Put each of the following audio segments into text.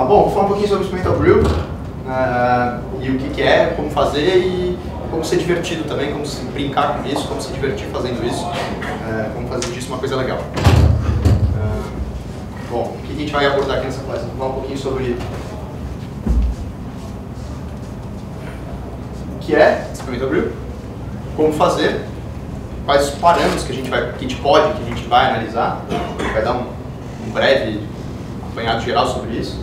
lá. Bom, vou falar um pouquinho sobre Experimental Brew, e o que é, como fazer e como ser divertido também, como se brincar com isso, como se divertir fazendo isso, como fazer disso uma coisa legal. Bom, o que a gente vai abordar aqui nessa classe? Vou falar um pouquinho sobre o que é Experimental Brew, como fazer, quais os parâmetros que a gente vai analisar, a gente vai dar um breve apanhado geral sobre isso,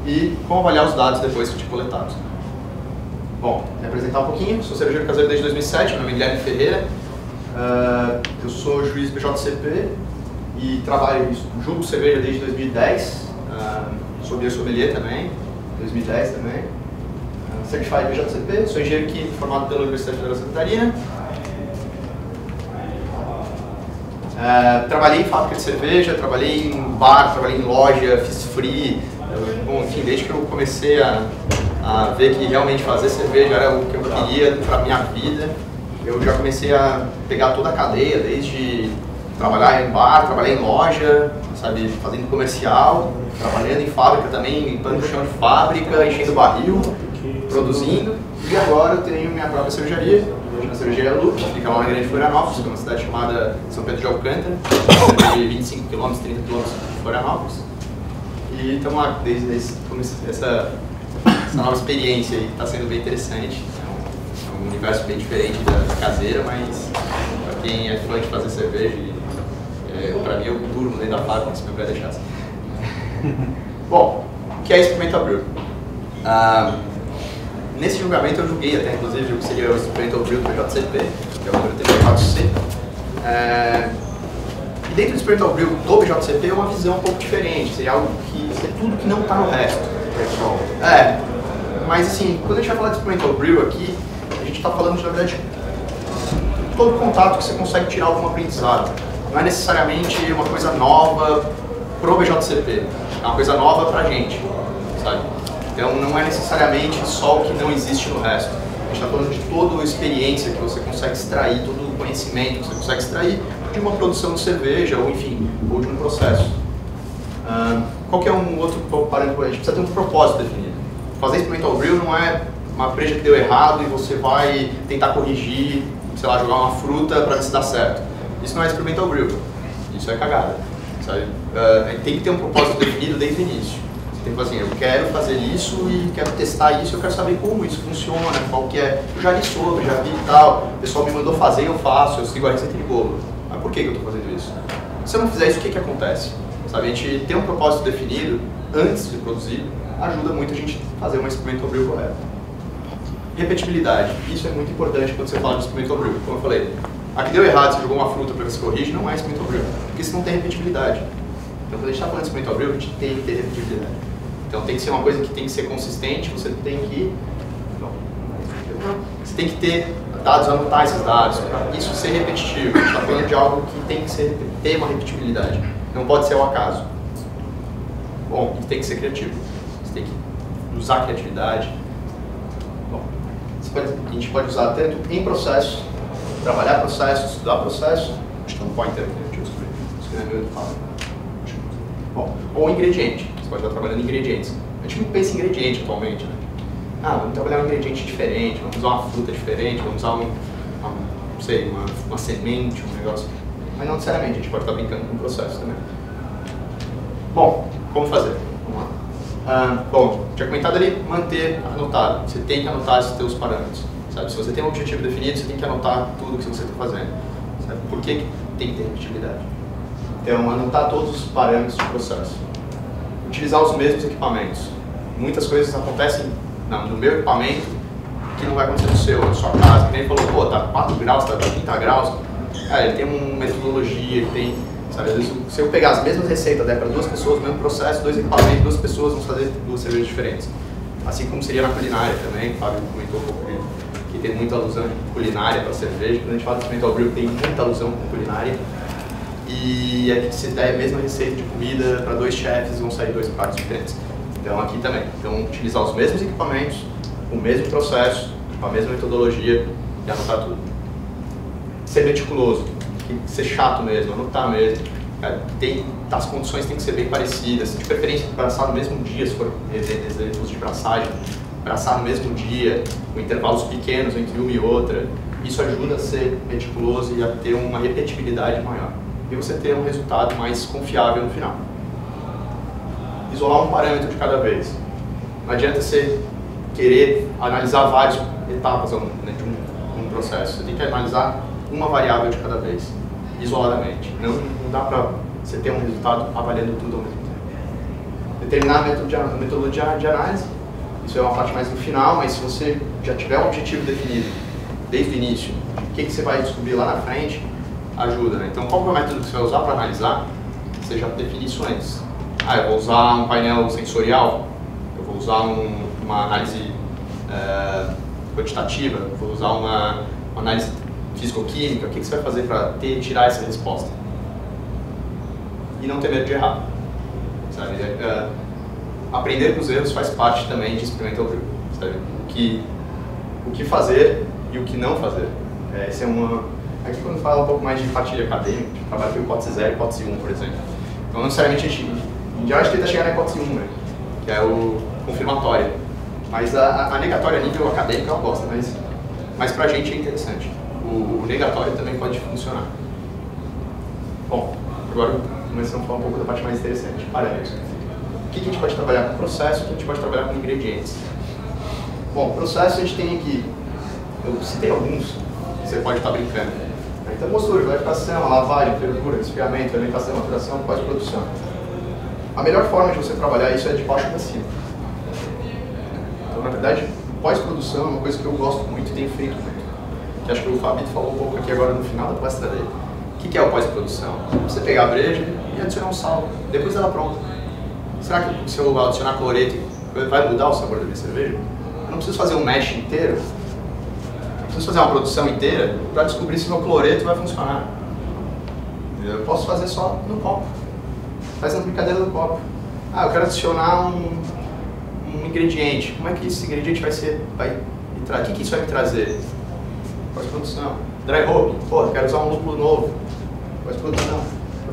e como avaliar os dados depois que coletados. Bom, me apresentar um pouquinho, sou cervejeiro caseiro desde 2007, meu nome é Guilherme Ferreira, eu sou juiz BJCP e trabalho julgo cerveja desde 2010, sou beer sommelier também, 2010 também, Certified BJCP, sou engenheiro químico formado pela Universidade Federal de Santa Catarina. Trabalhei em fábrica de cerveja, trabalhei em bar, trabalhei em loja, fiz free. Bom, enfim, desde que eu comecei a ver que realmente fazer cerveja era o que eu queria para a minha vida, eu já comecei a pegar toda a cadeia, desde trabalhar em bar, trabalhar em loja, sabe, fazendo comercial, trabalhando em fábrica também, limpando o chão de fábrica, enchendo barril, produzindo. E agora eu tenho minha própria cervejaria, hoje na cervejaria Loop, fica lá na Grande Florianópolis, que é uma cidade chamada São Pedro de Alcântara, de 25 km, 30 km de Florianópolis. E estamos lá desde essa nova experiência aí, está sendo bem interessante. É um universo bem diferente da caseira, mas para quem é fã de fazer cerveja, para mim eu durmo dentro da fábrica, se meu pé deixasse. Bom, o que é Experimental Brew? Nesse julgamento eu julguei até, inclusive, o que seria o Experimental Brew do BJCP, que é o número TP4C. E dentro do Experimental Brew do BJCP é uma visão um pouco diferente, seria algo que é tudo que não está no resto. Mas assim, quando a gente vai falar de Experimental Brew aqui, a gente está falando, na verdade, de todo contato que você consegue tirar algum aprendizado. Não é necessariamente uma coisa nova pro BJCP, é uma coisa nova pra gente, sabe? Então não é necessariamente só o que não existe no resto. A gente está falando de toda a experiência que você consegue extrair, todo o conhecimento que você consegue extrair de uma produção de cerveja, ou enfim, ou de um processo. Qual que é um outro parâmetro? A gente precisa ter um propósito definido. Fazer Experimental Brew não é uma breja que deu errado e você vai tentar corrigir, sei lá, jogar uma fruta para ver se dá certo. Isso não é Experimental Brew, isso é cagada, sabe? Tem que ter um propósito definido desde o início. Você tem que falar assim, eu quero fazer isso e quero testar isso, eu quero saber como isso funciona, qual que é. Eu já li sobre, já vi e tal, o pessoal me mandou fazer, eu faço, eu sigo a receita de bolo. Mas por que eu estou fazendo isso? Se eu não fizer isso, o que acontece? Sabe, a gente ter um propósito definido antes de produzir ajuda muito a gente a fazer uma Experimental Brew correta. Repetibilidade, isso é muito importante quando você fala de Experimental Brew. Como eu falei, aqui deu errado, você jogou uma fruta para ver se corrige, não é Experimental Brew, porque isso não tem repetibilidade. Então quando a gente está falando de Experimental Brew, a gente tem que ter repetibilidade. Então tem que ser uma coisa que tem que ser consistente, você tem que ter dados, anotar esses dados, para isso ser repetitivo. A gente está falando de algo que tem que ter uma repetibilidade, não pode ser ao acaso. Bom, e tem que ser criativo, você tem que usar a criatividade. Bom, a gente pode usar tanto em processo, trabalhar processo, estudar processo, acho que é um pointer aqui, deixa eu escrever. Bom, ou ingrediente, você pode estar trabalhando em ingredientes. A gente não pensa em ingrediente atualmente, né? Vamos trabalhar um ingrediente diferente, vamos usar uma fruta diferente, vamos usar uma semente, um negócio. Mas não necessariamente, a gente pode estar brincando com o processo também. Bom, como fazer? Vamos lá. Bom, tinha comentado ali, manter anotado. Você tem que anotar esses seus parâmetros. Sabe? Se você tem um objetivo definido, você tem que anotar tudo o que você está fazendo. Sabe? Por que tem que ter repetibilidade? Então, anotar todos os parâmetros do processo. Utilizar os mesmos equipamentos. Muitas coisas acontecem no meu equipamento que não vai acontecer no seu, na sua casa. Que nem falou, pô, tá 4 graus, tá 30 graus. Ele tem uma metodologia, ele tem, sabe, às vezes, se eu pegar as mesmas receitas, der para 2 pessoas, o mesmo processo, 2 equipamentos, 2 pessoas vão fazer 2 cervejas diferentes. Assim como seria na culinária também, o Fábio comentou um pouco que tem muita alusão de culinária para cerveja. Quando a gente fala de Experimental Brew, tem muita alusão com culinária. E a gente, se der a mesma receita de comida para 2 chefes, vão sair 2 pratos diferentes. Então aqui também. Então utilizar os mesmos equipamentos, o mesmo processo, a mesma metodologia e anotar tudo. Ser meticuloso, ser chato mesmo, anotar mesmo. as condições têm que ser bem parecidas, de preferência braçar no mesmo dia, se for exemplos de braçagem, braçar no mesmo dia, com intervalos pequenos entre uma e outra. Isso ajuda a ser meticuloso e a ter uma repetibilidade maior. E você ter um resultado mais confiável no final. Isolar um parâmetro de cada vez. Não adianta você querer analisar várias etapas de um processo. Você tem que analisar uma variável de cada vez, isoladamente. Não dá para você ter um resultado avaliando tudo ao mesmo tempo. Determinar a metodologia de análise. Isso é uma parte mais no final, mas se você já tiver um objetivo definido desde o início, o que você vai descobrir lá na frente, ajuda, né? Então, qual é o método que você vai usar para analisar? Você já define isso antes. Eu vou usar um painel sensorial, eu vou usar uma análise quantitativa, eu vou usar uma análise físico-química. O que você vai fazer para tirar essa resposta? E não ter medo de errar. Sabe? Aprender com os erros faz parte também de experimental review. Sabe? O que fazer e o que não fazer. Essa é aqui quando fala um pouco mais de partilha acadêmica, a gente trabalha com hipótese 0 e hipótese 1, por exemplo. Então, não necessariamente a gente tenta chegar na hipótese 1, né? Que é o confirmatório. Mas a negatória a nível acadêmico é uma bosta, mas pra gente é interessante. O negatório também pode funcionar. Bom, agora começamos a falar um pouco da parte mais interessante, parâmetros. O que a gente pode trabalhar com processo, o que a gente pode trabalhar com ingredientes. Bom, processo a gente tem aqui, eu citei alguns, que você pode estar brincando. Então, mostura, clarificação, lavagem, fervura, resfriamento, fermentação, maturação, pós-produção. A melhor forma de você trabalhar isso é de baixo para cima. Então, na verdade, pós-produção é uma coisa que eu gosto muito e tenho feito muito. Que acho que o Fabito falou um pouco aqui agora no final da palestra dele. O que é o pós-produção? Você pegar a breja e adicionar um sal, depois dela pronta. Será que se eu adicionar cloreto vai mudar o sabor da minha cerveja? Eu não preciso fazer um mash inteiro. Preciso fazer uma produção inteira para descobrir se meu cloreto vai funcionar. Eu posso fazer só no copo. Faz uma brincadeira no copo. Eu quero adicionar um ingrediente. Como é que esse ingrediente vai o que isso vai me trazer? Pós-produção. Dry hopping. Eu quero usar um lúpulo novo. Pós-produção.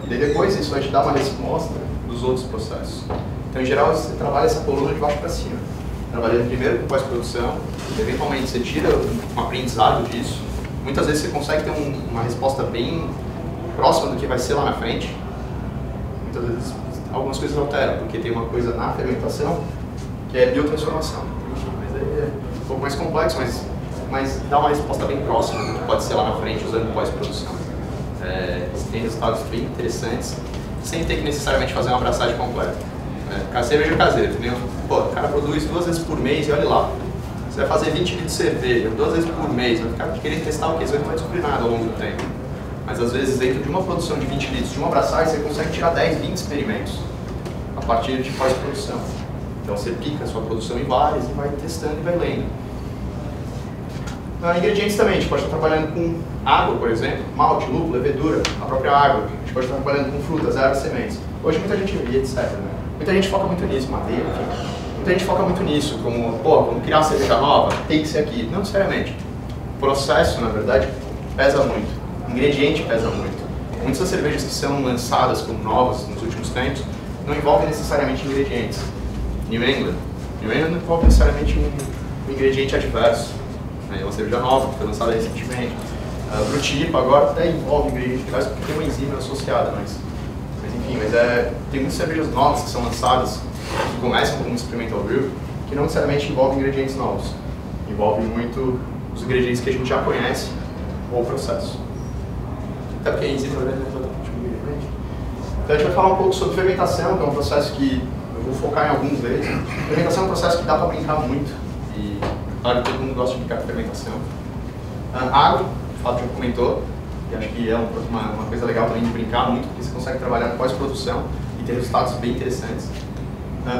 E daí depois isso vai te dar uma resposta dos outros processos. Então, em geral, você trabalha essa coluna de baixo para cima. Trabalhando primeiro com pós-produção, eventualmente você tira um aprendizado disso. Muitas vezes você consegue ter uma resposta bem próxima do que vai ser lá na frente. Muitas vezes algumas coisas alteram, porque tem uma coisa na fermentação que é biotransformação. Mas aí é um pouco mais complexo, mas dá uma resposta bem próxima do que pode ser lá na frente usando pós-produção. Tem resultados bem interessantes, sem ter que necessariamente fazer uma abraçagem completa. Cerveja caseira, o cara produz 2 vezes por mês e olha lá. Você vai fazer 20 litros de cerveja 2 vezes por mês, vai ficar querendo testar o quê? Você não vai descobrir nada ao longo do tempo. Mas às vezes dentro de uma produção de 20 litros, de uma abraçagem, você consegue tirar 10, 20 experimentos a partir de pós-produção. Então você pica a sua produção em várias e vai testando e vai lendo. Ingredientes também, a gente pode estar trabalhando com água, por exemplo, malte, lúpulo, levedura, a própria água. A gente pode estar trabalhando com frutas, ervas, sementes. Hoje muita gente vê, etc. Né? Muita gente foca muito nisso, madeira, enfim. Muita gente foca muito nisso, como, vamos criar uma cerveja nova, tem que ser aqui. Não necessariamente. O processo, na verdade, pesa muito. O ingrediente pesa muito. Muitas das cervejas que são lançadas como novas nos últimos tempos não envolvem necessariamente ingredientes. New England não envolve necessariamente um ingrediente adverso. É uma cerveja nova, que foi lançada recentemente. Brutipa agora até envolve ingrediente adverso porque tem uma enzima associada, mas enfim, tem muitas cervejas novas que são lançadas, que começam como um experimental brew, que não necessariamente envolvem ingredientes novos. Envolvem muito os ingredientes que a gente já conhece ou o processo. Até porque a enzima não é exatamente um ingrediente. Então a gente vai falar um pouco sobre fermentação, que é um processo que eu vou focar em alguns deles. Fermentação é um processo que dá para brincar muito. E claro, todo mundo gosta de brincar com fermentação. Água, o Fábio já comentou. E acho que é uma coisa legal também de brincar muito, porque você consegue trabalhar com pós-produção e ter resultados bem interessantes.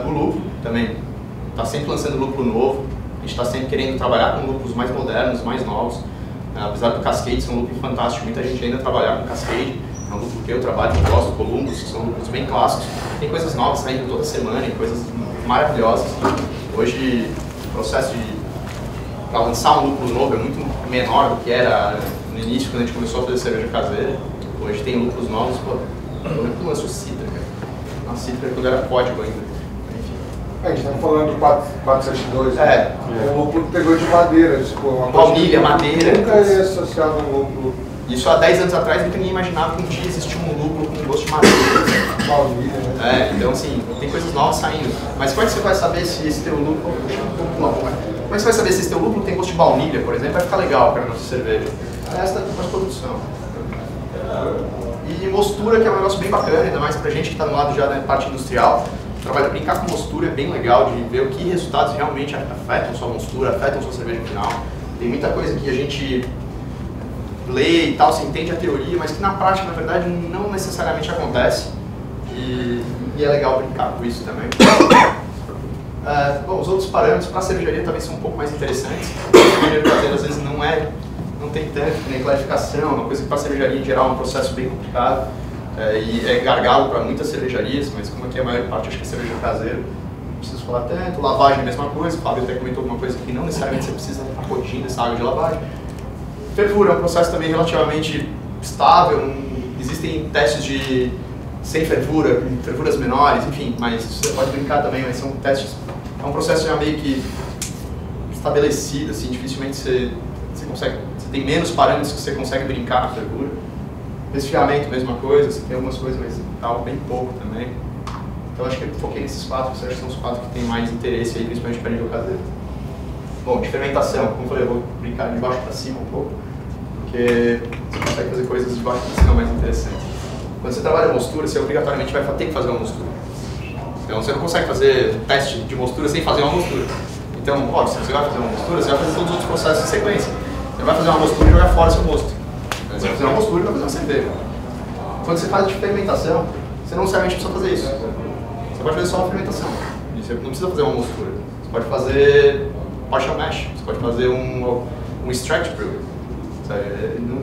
O lúpulo também, está sempre lançando lúpulo novo, a gente está sempre querendo trabalhar com lúpulos mais modernos, mais novos. Apesar do Cascade ser um lúpulo fantástico, muita gente ainda trabalhar com Cascade, é um lúpulo que eu trabalho, eu gosto, Columbus, que são lúpulos bem clássicos. Tem coisas novas saindo toda semana, e coisas maravilhosas. Hoje o processo para lançar um lúpulo novo é muito menor do que era no início, quando a gente começou a fazer cerveja caseira. Hoje tem lúpulos novos, Eu lembro que lançou Citra, cara. Uma Citra quando era código ainda. Enfim. A gente está falando do 472, né? O lúpulo pegou de madeira, tipo, uma baunilha, madeira. Nunca é associado a um lúpulo. Isso há 10 anos atrás nunca ninguém imaginava que um dia existia um lúpulo com gosto de madeira. Baunilha, né? Então assim, tem coisas novas saindo. Mas como é que você vai saber se esse teu lúpulo... Como é que você vai saber se esse teu lúpulo tem gosto de baunilha, por exemplo? Vai ficar legal para a nossa cerveja. Essa é a pós-produção. E mostura, que é um negócio bem bacana, ainda mais pra gente que está no lado já da parte industrial. O trabalho de brincar com mostura é bem legal, de ver o que resultados realmente afetam sua mostura, afetam sua cerveja final. Tem muita coisa que a gente lê e tal, você entende a teoria, mas que na prática, na verdade, não necessariamente acontece. E é legal brincar com isso também. Bom, os outros parâmetros para a cervejaria talvez são um pouco mais interessantes. A cervejaria caseira às vezes não tem tanto, nem clarificação, uma coisa que para a cervejaria em geral é um processo bem complicado. E é gargalo para muitas cervejarias, mas como aqui a maior parte acho que é cerveja caseira, não preciso falar tanto. Lavagem é a mesma coisa, o Fábio até comentou alguma coisa que não necessariamente você precisa estar rotindo essa água de lavagem. Fervura é um processo também relativamente estável, existem testes de sem fervura, fervuras menores, enfim, mas você pode brincar também, mas são testes, é um processo já meio que estabelecido, assim, dificilmente você consegue, você tem menos parâmetros que você consegue brincar na fervura. Resfriamento, mesma coisa, você tem algumas coisas, mas tal, bem pouco também. Então acho que eu foquei nesses 4, que acho que são os 4 que tem mais interesse aí, principalmente para nível caseiro. Bom, de fermentação, como eu falei, eu vou brincar de baixo para cima um pouco, porque você consegue fazer coisas de baixo para cima mais interessantes. Quando você trabalha mostura, você obrigatoriamente vai ter que fazer uma mostura. Então você não consegue fazer teste de mostura sem fazer uma mostura. Então, óbvio, se você vai fazer uma mostura, você vai fazer todos os outros processos em sequência. Você vai fazer uma mostura e jogar fora seu mosto. Você vai fazer uma mostura e vai fazer uma cerveja. Quando você faz de fermentação, você não necessariamente precisa fazer isso. Você pode fazer só uma fermentação. Você não precisa fazer uma mostura. Você pode fazer partial mash, você pode fazer um extract brew.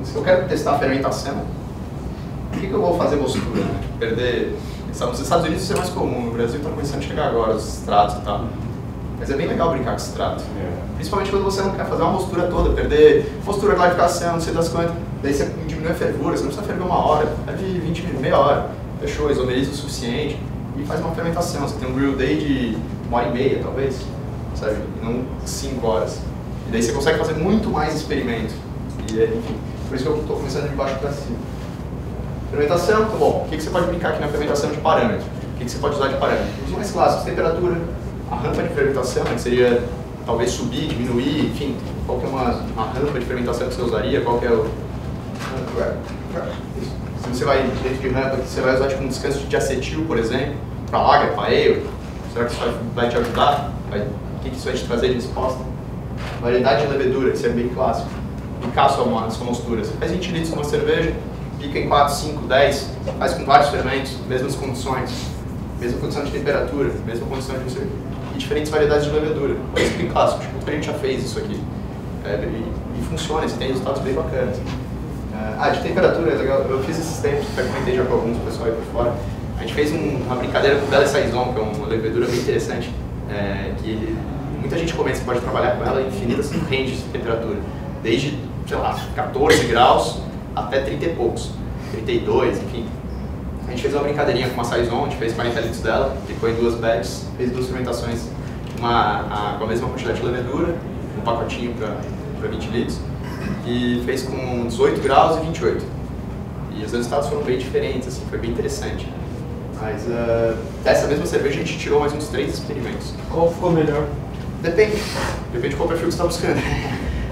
Se eu quero testar a fermentação, por que eu vou fazer mostura? Perder... Nos Estados Unidos isso é mais comum, no Brasil está começando a chegar agora, os extratos e tal. Mas é bem legal brincar com extrato. Principalmente quando você não quer fazer uma mostura toda, perder postura, clarificação, não sei das quantas. Daí você diminui a fervura, você não precisa ferver 1 hora, ferve 20 minutos, meia hora. Fechou, isomeriza o suficiente e faz uma fermentação. Você tem um brew day de 1h30, talvez, sabe? E não 5 horas. E daí você consegue fazer muito mais experimento. E, enfim, por isso que eu estou começando de baixo para cima. Fermentação, tá bom. O que você pode brincar aqui na fermentação de parâmetro? O que você pode usar de parâmetro? Os mais clássicos, temperatura, a rampa de fermentação, que seria talvez subir, diminuir, enfim, qual que é uma rampa de fermentação que você usaria, qual que é o... Se você vai dentro de rampa, você vai usar tipo, um descanso de acetil, por exemplo, para lager, para ale, será que isso vai te ajudar? O que isso vai te trazer de resposta? Variedade de levedura, isso é bem clássico. Picar sua mostura. Você faz 20 litros de uma cerveja, pica em 4, 5, 10, faz com vários fermentos, mesmas condições, mesma condição de temperatura, mesma condição de e diferentes variedades de levedura. Isso é bem clássico, tipo, a gente já fez isso aqui. E funciona, você tem resultados bem bacanas. De temperatura é legal, eu fiz esses tempos, até comentei já com alguns pessoal aí por fora. A gente fez uma brincadeira com o Belle Saison, que é uma levedura bem interessante, que muita gente comenta que pode trabalhar com ela em infinitas ranges de temperatura, desde, sei lá, 14 graus até 30 e poucos, 32, enfim. A gente fez uma brincadeirinha com uma Saison, a gente fez 40 litros dela, ficou em 2 batches, fez 2 fermentações com a mesma quantidade de levedura, um pacotinho para 20 litros, e fez com 18 graus e 28. E os resultados foram bem diferentes, assim, foi bem interessante. Mas dessa mesma cerveja a gente tirou mais uns 3 experimentos. Qual ficou melhor? Depende de qual perfil que você está buscando.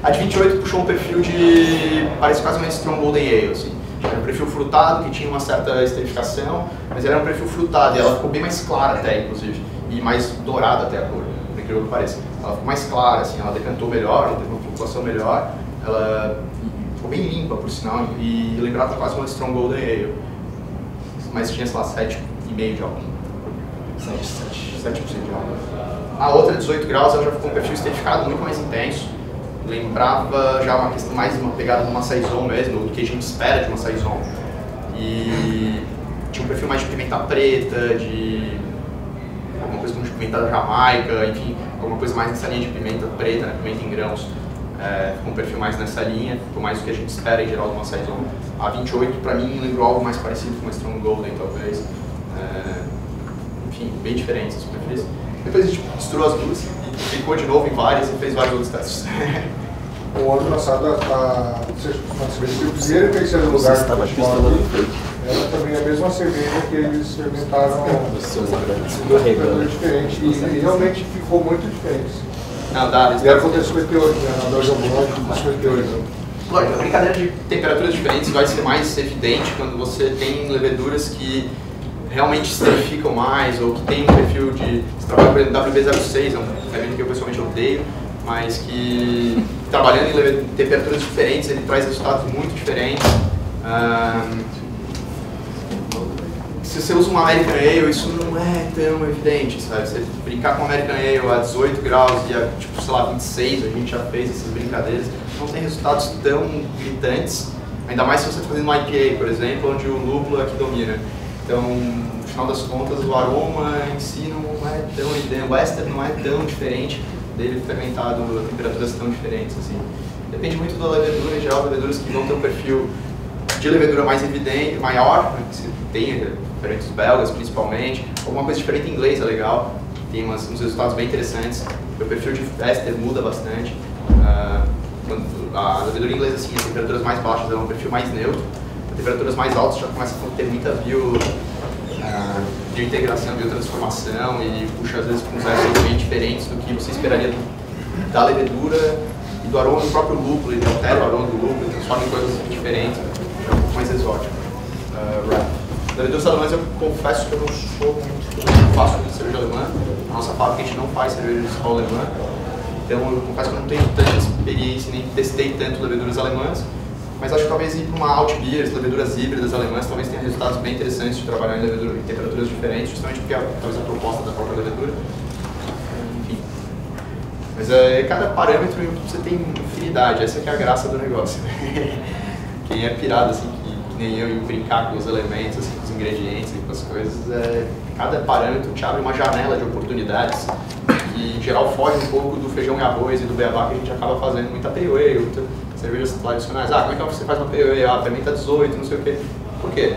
A de 28 puxou um perfil de, parece quase uma Strong Golden Ale, assim. Era um perfil frutado, que tinha uma certa esterificação, mas era um perfil frutado e ela ficou bem mais clara até, inclusive, e mais dourada até a cor, por incrível que pareça. Ela ficou mais clara, assim, ela decantou melhor, teve uma flutuação melhor, ela ficou bem limpa, por sinal, e lembrava quase uma Strong Golden Ale, mas tinha, sei lá, 7,5 de álcool. 7% de álcool. A outra, 18 graus, ela já ficou um perfil esterificado muito mais intenso, lembrava já uma questão mais uma pegada de uma Saison mesmo, do que a gente espera de uma Saison. E tinha um perfil mais de pimenta preta, de alguma coisa como de pimenta da Jamaica, enfim, alguma coisa mais nessa linha de pimenta preta, né, pimenta em grãos. ficou um perfil mais nessa linha, ficou mais do que a gente espera em geral de uma Saison. A 28 para mim lembrou algo mais parecido com uma Strong Golden talvez. Enfim, bem diferentes os perfis. Depois a gente misturou as duas e ficou de novo em várias e fez vários outros testes. O ano passado, a cerveja que primeiro e terceiro lugar ela também é a mesma cerveja que eles experimentaram diferente e realmente ficou muito diferente. Não, dá. E era com 58, né? Na Belgian Blonde com 58. Lógico, a brincadeira de temperaturas diferentes vai ser mais evidente quando você tem leveduras que realmente esterificam mais ou que tem um perfil de... Você trabalha, por exemplo, WB06, é um fermento que eu pessoalmente odeio, mas que trabalhando em temperaturas diferentes ele traz resultados muito diferentes. Se você usa uma American Ale, isso não é tão evidente, sabe? Você brincar com uma American Ale a 18 graus e a, tipo, sei lá, 26, a gente já fez essas brincadeiras, não tem resultados tão gritantes, ainda mais se você está fazendo uma IPA, por exemplo, onde o lúpulo é que domina. Então, no final das contas, o aroma em si não é tão evidente, o éster não é tão diferente dele fermentado a temperaturas tão diferentes, assim. Depende muito da levedura, em geral, leveduras que vão ter um perfil de levedura mais evidente, maior, né, que você tem fermentos belgas principalmente, alguma coisa diferente em inglês é legal, tem uns resultados bem interessantes, o perfil de éster muda bastante. A levedura inglesa, assim, as temperaturas mais baixas é um perfil mais neutro, as temperaturas mais altas já começa a ter muita biointegração, biotransformação e puxa às vezes com uns ésteres bem diferentes do que você esperaria da levedura e do aroma do próprio lúpulo, ele altera o aroma do lúpulo, transforma em coisas diferentes, é um pouco mais exótico. Leveduras alemãs, eu confesso que eu não sou muito fácil de cerveja alemã. Na nossa fábrica a gente não faz cerveja de escola alemã. Então eu confesso que eu não tenho tanta experiência, nem testei tanto leveduras alemãs. Mas acho que talvez ir para uma alt beers, leveduras híbridas alemãs, talvez tenha resultados bem interessantes de trabalhar em temperaturas diferentes, justamente porque talvez a proposta da própria levedura. Enfim. Mas cada parâmetro você tem afinidade, essa que é a graça do negócio. Quem é pirado assim, que nem eu, e brincar com os elementos, assim, com os ingredientes e com as coisas, cada parâmetro te abre uma janela de oportunidades que em geral foge um pouco do feijão e arroz e do beabá que a gente acaba fazendo muita pale ale, muita cervejas tradicionais. Como é que você faz uma pale ale? Fermenta 18, não sei o quê. Por quê?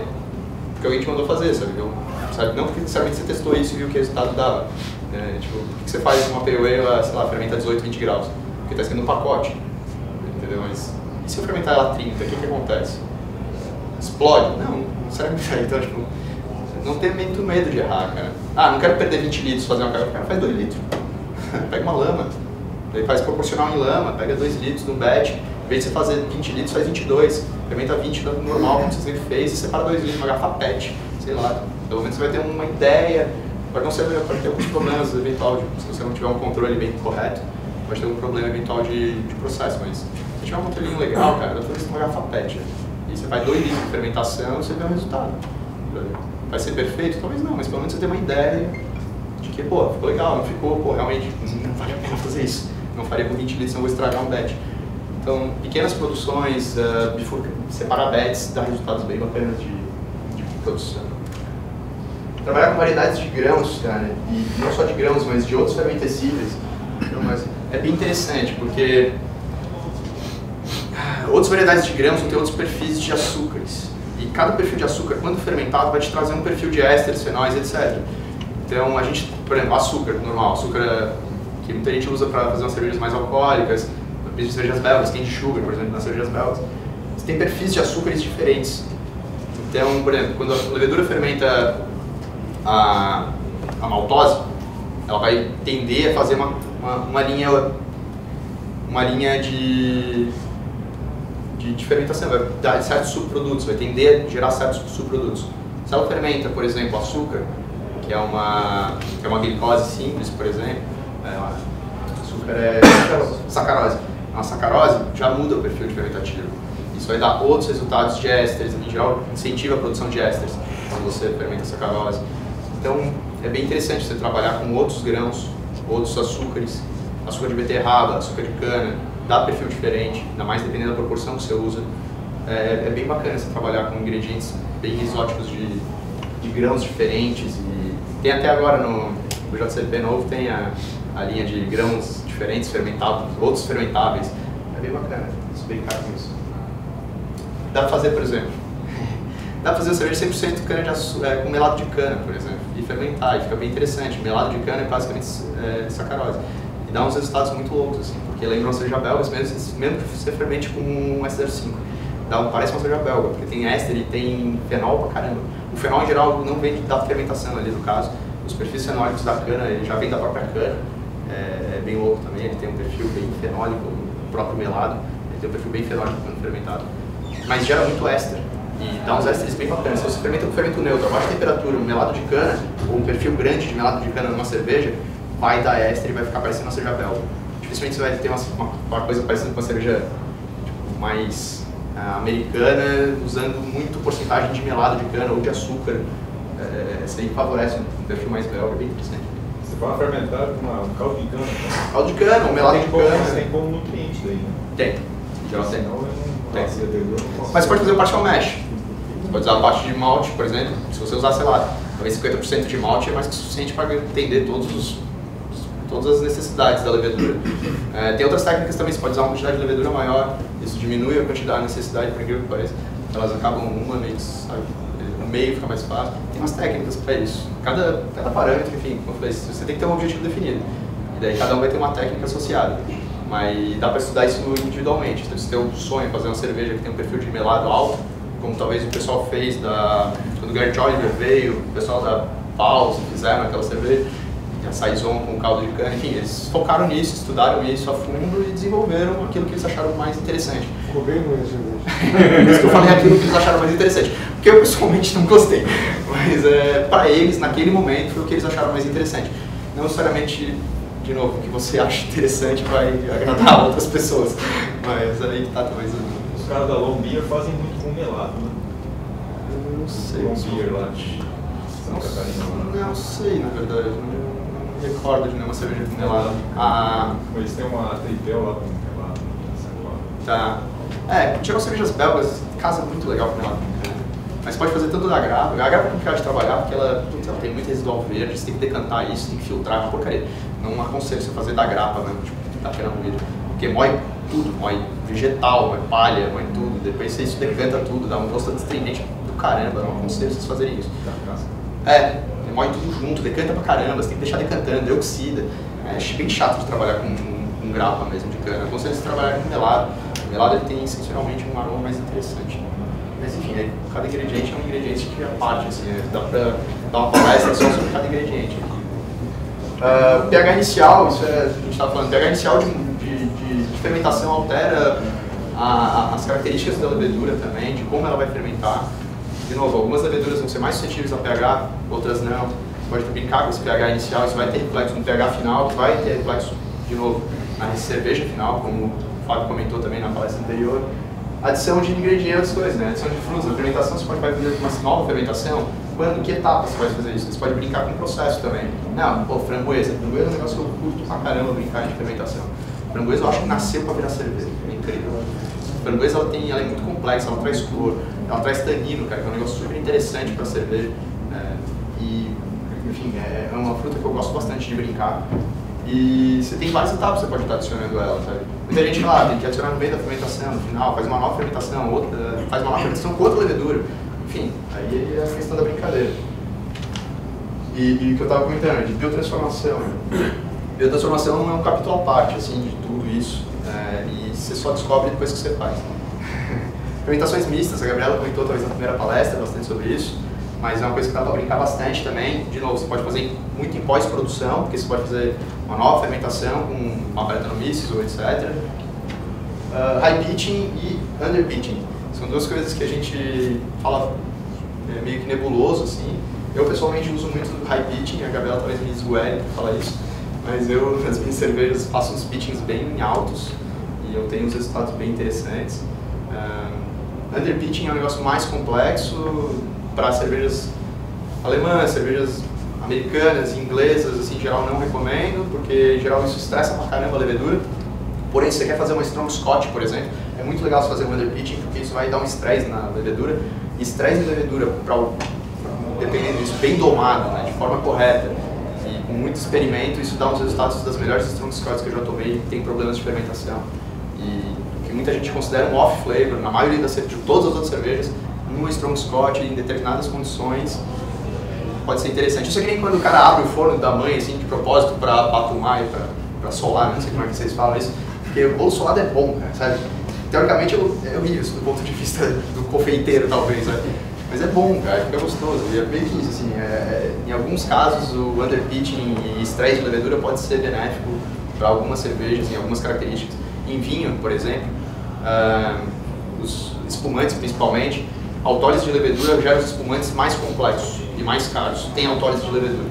Porque alguém te mandou fazer, sabe? Não porque necessariamente você testou isso e viu que o resultado dava. Tipo, por que você faz uma pale ale, sei lá, fermenta 18, 20 graus? Porque está escrito no pacote, entendeu? Mas e se eu fermentar ela 30, o que acontece? Explode? Não necessariamente. Então, tipo, não tenha muito medo de errar, cara. Não quero perder 20 litros fazer uma cara, faz 2 litros. Pega uma lama, daí faz proporcional em lama, pega 2 litros de um batch, em vez de você fazer 20 litros, faz 22, fermenta 20 normal, como você sempre fez, e separa 2 litros, uma garrafa PET, sei lá. Pelo menos você vai ter uma ideia, pode ter alguns problemas eventual, se você não tiver um controle bem correto, pode ter um problema eventual de processo, mas se tiver um controlinho legal, cara, dá pra fazer uma garrafa PET. E você faz 2 litros de fermentação, você vê o resultado. Vai ser perfeito? Talvez não, mas pelo menos você tem uma ideia de que, ficou legal, não ficou, realmente não vale a pena fazer isso. Não faria com 20 litros, não vou estragar um batch. Então, pequenas produções, separar batches, dá resultados bem bacanas de produção. Trabalhar com variedades de grãos, cara, e não só de grãos, mas de outros fermentescíveis, é bem interessante, porque outras variedades de grãos vão ter outros perfis de açúcares. E cada perfil de açúcar, quando fermentado, vai te trazer um perfil de ésteres, fenóis, etc. Então, a gente, por exemplo, açúcar normal, açúcar que muita gente usa para fazer umas cervejas mais alcoólicas, principalmente cervejas belgas, candy sugar, por exemplo, nas cervejas belgas. Você tem perfis de açúcares diferentes. Então, por exemplo, quando a levedura fermenta a maltose, ela vai tender a fazer uma linha de fermentação, vai dar certos subprodutos, vai tender a gerar certos subprodutos. Se ela fermenta, por exemplo, açúcar, que é uma glicose simples, por exemplo, açúcar é sacarose. A sacarose já muda o perfil de fermentativo. Isso vai dar outros resultados de ésteres, em geral incentiva a produção de ésteres quando você fermenta a sacarose. Então é bem interessante você trabalhar com outros grãos, outros açúcares, açúcar de beterraba, açúcar de cana, dá perfil diferente, ainda mais dependendo da proporção que você usa. É bem bacana você trabalhar com ingredientes bem exóticos de grãos diferentes. E tem até agora no JCP novo, tem a linha de grãos diferentes, fermentados, outros fermentáveis. É bem bacana, se brincar com isso. Dá pra fazer, por exemplo, dá pra fazer cerveja 100% cana de açúcar, com melado de cana, por exemplo, e fermentar, e fica bem interessante. Melado de cana é basicamente sacarose. E dá uns resultados muito loucos, assim, porque lembram cerveja belgas, mesmo que você fermente com um S05. Parece uma cerveja belga, porque tem éster e tem fenol pra caramba. O fenol, em geral, não vem da fermentação ali, no caso. Os perfis fenólicos da cana, ele já vem da própria cana. É bem louco também, ele tem um perfil bem fenólico, o próprio melado, ele tem um perfil bem fenólico quando fermentado. Mas gera muito éster, e dá uns ésteres bem bacanas. Se você fermenta com fermento neutro, a baixa temperatura, um melado de cana, ou um perfil grande de melado de cana numa cerveja, vai dar éster e vai ficar parecendo uma cerveja belga. Dificilmente você vai ter uma coisa parecida com uma cerveja tipo, mais americana, usando muito porcentagem de melado de cana ou de açúcar. Isso aí favorece um perfil mais belga, bem interessante. Você fala fermentar com um caldo de cana? Caldo de cana, um melado de cana. Tem como nutriente daí, né? Tem. Já tem. Mas você pode fazer o partial mash. Você pode usar a parte de malte, por exemplo, se você usar, sei lá, talvez 50% de malte é mais que suficiente para atender todas as necessidades da levedura. Tem outras técnicas também, você pode usar uma quantidade de levedura maior, isso diminui a quantidade de necessidade, por incrível que pareça. Elas acabam meio que, sabe, no meio fica mais fácil. Tem umas técnicas para isso. Cada parâmetro, enfim, como eu falei, você tem que ter um objetivo definido. E daí cada um vai ter uma técnica associada. Mas dá para estudar isso individualmente. Então, se você tem um sonho de fazer uma cerveja que tem um perfil de melado alto, como talvez o pessoal fez quando o Gert Oliver veio, o pessoal da Pause fizeram aquela cerveja, a Saison com caldo de cana, enfim, eles focaram nisso, estudaram isso a fundo e desenvolveram aquilo que eles acharam mais interessante. Ficou bem ruim a cerveja. Por isso que eu falei aquilo que eles acharam mais interessante, porque eu pessoalmente não gostei, mas para eles, naquele momento, foi o que eles acharam mais interessante. Não necessariamente, de novo, o que você acha interessante vai agradar outras pessoas, mas aí que tá talvez... Os caras da Long Beer fazem muito com melado, né? Eu não sei. Long Beer lá de Santa Catarina. Não sei, na verdade. Não me recordo de nenhuma cerveja com melado. Eles têm uma tripel lá com melado. Tá. Tirar cervejas belgas casa muito legal com melado. Mas pode fazer tanto da grapa. A grapa é complicada de trabalhar porque ela tem muito residual verde, você tem que decantar isso, tem que filtrar, é uma porcaria. Não aconselho você fazer da grapa mesmo, tipo, da pena moída. Porque moe tudo, moe vegetal, moe palha, moe tudo. Depois você decanta tudo, dá um gosto astringente do caramba, não aconselho vocês fazerem isso. Moe tudo junto, decanta pra caramba, você tem que deixar decantando, oxida. É bem chato de trabalhar com grapa mesmo de cana. Aconselho você trabalhar com melado. O melado ele tem essencialmente um aroma mais interessante. Mas enfim, cada ingrediente é um ingrediente que é parte, assim, dá pra dar uma palestra só sobre cada ingrediente aqui. O pH inicial, isso a gente estava falando, o pH inicial de fermentação altera as características da levedura também, de como ela vai fermentar. De novo, algumas leveduras vão ser mais suscetíveis a pH, outras não. Você pode brincar com esse pH inicial, isso vai ter reflexo no pH final, vai ter reflexo, de novo, na cerveja final, como o Fábio comentou também na palestra anterior. Adição de ingredientes, coisas, né? Adição de frutas, a fermentação, você pode fazer uma nova fermentação. Quando, que etapa você pode fazer isso? Você pode brincar com o processo também. Não, framboesa. Framboesa é um negócio que eu curto pra caramba brincar de fermentação. Framboesa eu acho que nasceu pra virar cerveja, é incrível. A framboesa ela é muito complexa, ela traz cor, ela traz tanino, cara, que é um negócio super interessante pra cerveja. Enfim, é uma fruta que eu gosto bastante de brincar. E você tem várias etapas que você pode estar adicionando ela, sabe? Muita gente fala, tem que adicionar no meio da fermentação, no final, faz uma nova fermentação, faz uma nova fermentação com outra levedura. Enfim, aí é a questão da brincadeira. E o que eu estava comentando, de biotransformação. Biotransformação não é um capítulo à parte, assim, de tudo isso. E você só descobre depois que você faz. Fermentações mistas, a Gabriela comentou talvez na primeira palestra bastante sobre isso. Mas é uma coisa que dá para brincar bastante também. De novo, você pode fazer muito em pós-produção, porque você pode fazer uma nova fermentação com uma Brettanomyces ou etc. High pitching e under pitching. São duas coisas que a gente fala meio que nebuloso, assim. Eu pessoalmente uso muito high pitching, a Gabriela talvez me esgoele para falar isso. Mas eu, nas minhas cervejas, faço uns pitchings bem altos e eu tenho uns resultados bem interessantes. Under pitching é um negócio mais complexo, para cervejas alemãs, cervejas americanas, inglesas, assim, em geral não recomendo, porque em geral isso estressa pra caramba a levedura. Porém, se você quer fazer uma Strong Scotch, por exemplo, é muito legal você fazer um underpitching, porque isso vai dar um estresse na levedura. E estresse de levedura, dependendo disso, bem domado, né, de forma correta, e com muito experimento, isso dá uns resultados das melhores Strong Scotch que eu já tomei, que tem problemas de fermentação. E que muita gente considera um off flavor, na maioria de todas as outras cervejas, no Strong Scotch, em determinadas condições, pode ser interessante. Isso é que nem quando o cara abre o forno da mãe, assim, de propósito para patumar e para solar, não sei como é que vocês falam isso, porque o bolo solado é bom, cara, sabe? Teoricamente eu ri isso do ponto de vista do confeiteiro, talvez, né? Mas é bom, cara, fica gostoso. E é meio que isso, assim, em alguns casos o underpitching e estresse de levedura pode ser benéfico para algumas cervejas, em algumas características. Em vinho, por exemplo, os espumantes principalmente, autólises de levedura geram os espumantes mais complexos e mais caros. Tem autólises de levedura,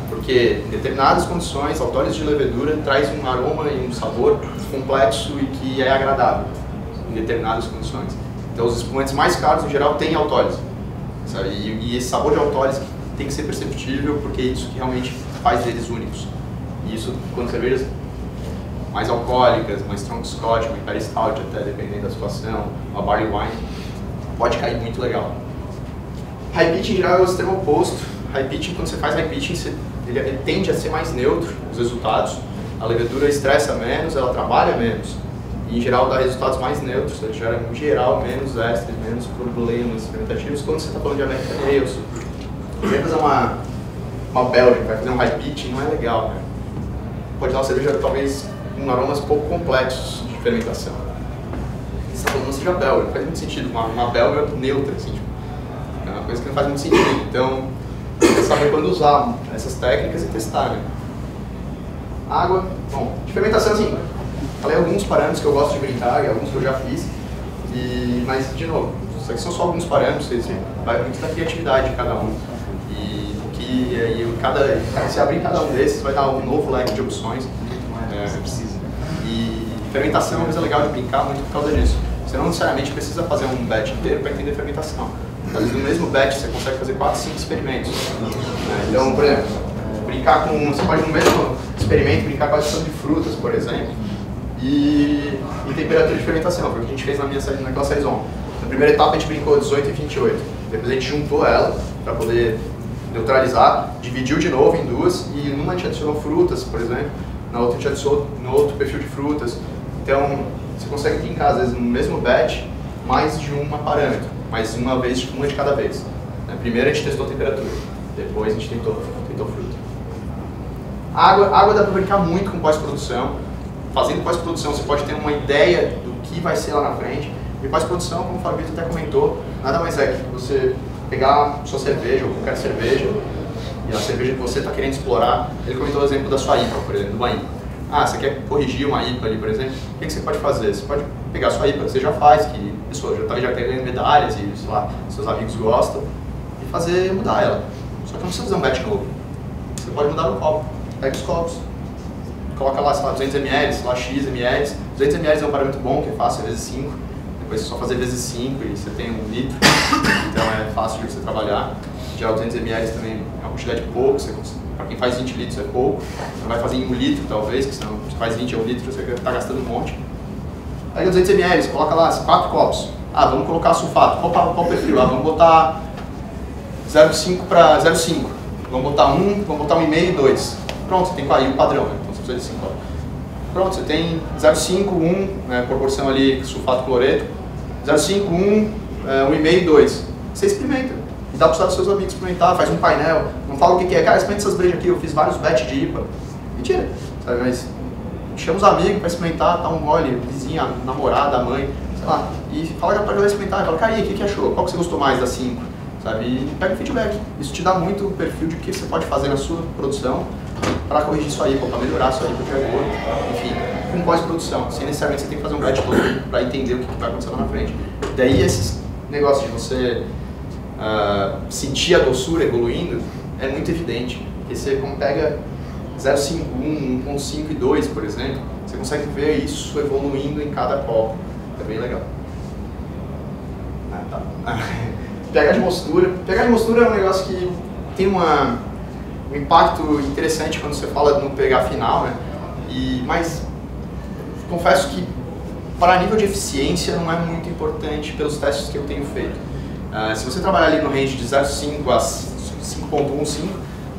porque em determinadas condições, a autólise de levedura traz um aroma e um sabor complexo e que é agradável em determinadas condições. Então os espumantes mais caros, em geral, têm autólise, sabe? E esse sabor de autólise tem que ser perceptível, porque é isso que realmente faz eles únicos. E isso, quando cervejas mais alcoólicas, uma Strong Scotch, uma Imperial Stout, até dependendo da situação, uma Barley Wine, pode cair muito legal. High pitching, em geral, é o extremo oposto. High pitching, quando você faz high pitching, ele tende a ser mais neutro, os resultados. A levedura estressa menos, ela trabalha menos. E, em geral, dá resultados mais neutros, ele gera, em geral, menos estresse, menos problemas fermentativos. Quando você está falando de American Ales, você vai fazer uma Belgian, vai fazer um high pitching, não é legal, né? Pode dar uma cerveja, talvez, com aromas pouco complexos de fermentação. Você está falando que seja belga, não faz muito sentido, uma belga neutra, assim, tipo, é uma coisa que não faz muito sentido. Então, você saber quando usar essas técnicas e testar, né? Água, bom, de fermentação, assim, falei alguns parâmetros que eu gosto de brincar e alguns que eu já fiz, mas, de novo, isso aqui são só alguns parâmetros, vai muito da criatividade de cada um. Se abrir cada um desses, vai dar um novo leque de opções. E fermentação é uma coisa legal de brincar muito por causa disso. Você não necessariamente precisa fazer um batch inteiro para entender fermentação. Às vezes no mesmo batch você consegue fazer 4, 5 experimentos. Então, por exemplo, você pode no mesmo experimento brincar com a adição de frutas, por exemplo, e temperatura de fermentação, foi o que a gente fez naquela saison. Na primeira etapa a gente brincou 18 e 28, depois a gente juntou ela para poder neutralizar, dividiu de novo em duas, e numa a gente adicionou frutas, por exemplo, na outra a gente adicionou no outro perfil de frutas. Então, você consegue brincar, às vezes, no mesmo batch, mais de uma parâmetro, mas uma vez, uma de cada vez. Primeiro a gente testou a temperatura, depois a gente tentou fruta. Água dá para brincar muito com pós-produção. Fazendo pós-produção, você pode ter uma ideia do que vai ser lá na frente. E pós-produção, como o Fabrício até comentou, nada mais é que você pegar sua cerveja ou qualquer cerveja, e a cerveja que você está querendo explorar. Ele comentou o exemplo da sua IPA, por exemplo, do uma IPA. Você quer corrigir uma IPA ali, por exemplo, o que você pode fazer? Você pode pegar a sua IPA que você já faz, que a pessoa já tem ganhando medalhas e, sei lá, seus amigos gostam, e fazer mudar ela. Só que não precisa fazer um batch novo. Você pode mudar no copo. Pega os copos, coloca lá, sei lá, 200 ml, sei lá, X ml. 200 ml é um parâmetro bom, que é fácil, vezes 5. Depois é só fazer vezes 5 e você tem 1 litro. Então é fácil de você trabalhar. Já 200 ml também é uma quantidade pouco, para quem faz 20 litros é pouco. Você vai fazer em 1 litro talvez, que senão você faz 20 a 1 litro, você está gastando um monte. Pega 200 ml, coloca lá 4 copos. Vamos colocar sulfato. Qual perfil? Vamos botar 0,5 para 0,5. Vamos botar 1, vamos botar 1,5 e 2. Pronto, você tem aí o padrão, né? Então você precisa de 5 copos. Pronto, você tem 0,5, 1, né, proporção ali sulfato cloreto, 0,5, 1, 1,5 e 2. Você experimenta. E dá para usar os seus amigos experimentar, faz um painel, não fala o que é. Cara, experimenta essas brejas aqui, eu fiz vários batch de IPA. Mentira, sabe, mas chama os amigos para experimentar, dá um gole, vizinha, namorada, mãe, sei lá. E fala pra galera experimentar, fala, cara, e aí, o que achou? Qual que você gostou mais das 5? Sabe? E pega o feedback. Isso te dá muito o perfil de o que você pode fazer na sua produção para corrigir sua IPA, para melhorar sua IPA de acordo, enfim, com pós-produção. Sem necessariamente você tem que fazer um batch todo para entender o que vai acontecer lá na frente. Daí esses negócios de você sentir a doçura evoluindo é muito evidente. Porque você como pega 0,5, 1, 1,5 e 2, por exemplo, você consegue ver isso evoluindo em cada copo. É bem legal. pH de mostura. pH de mostura é um negócio que tem um impacto interessante quando você fala no pH final, né? Mas confesso que para nível de eficiência não é muito importante pelos testes que eu tenho feito. Se você trabalhar ali no range de 0,5 a 5,15,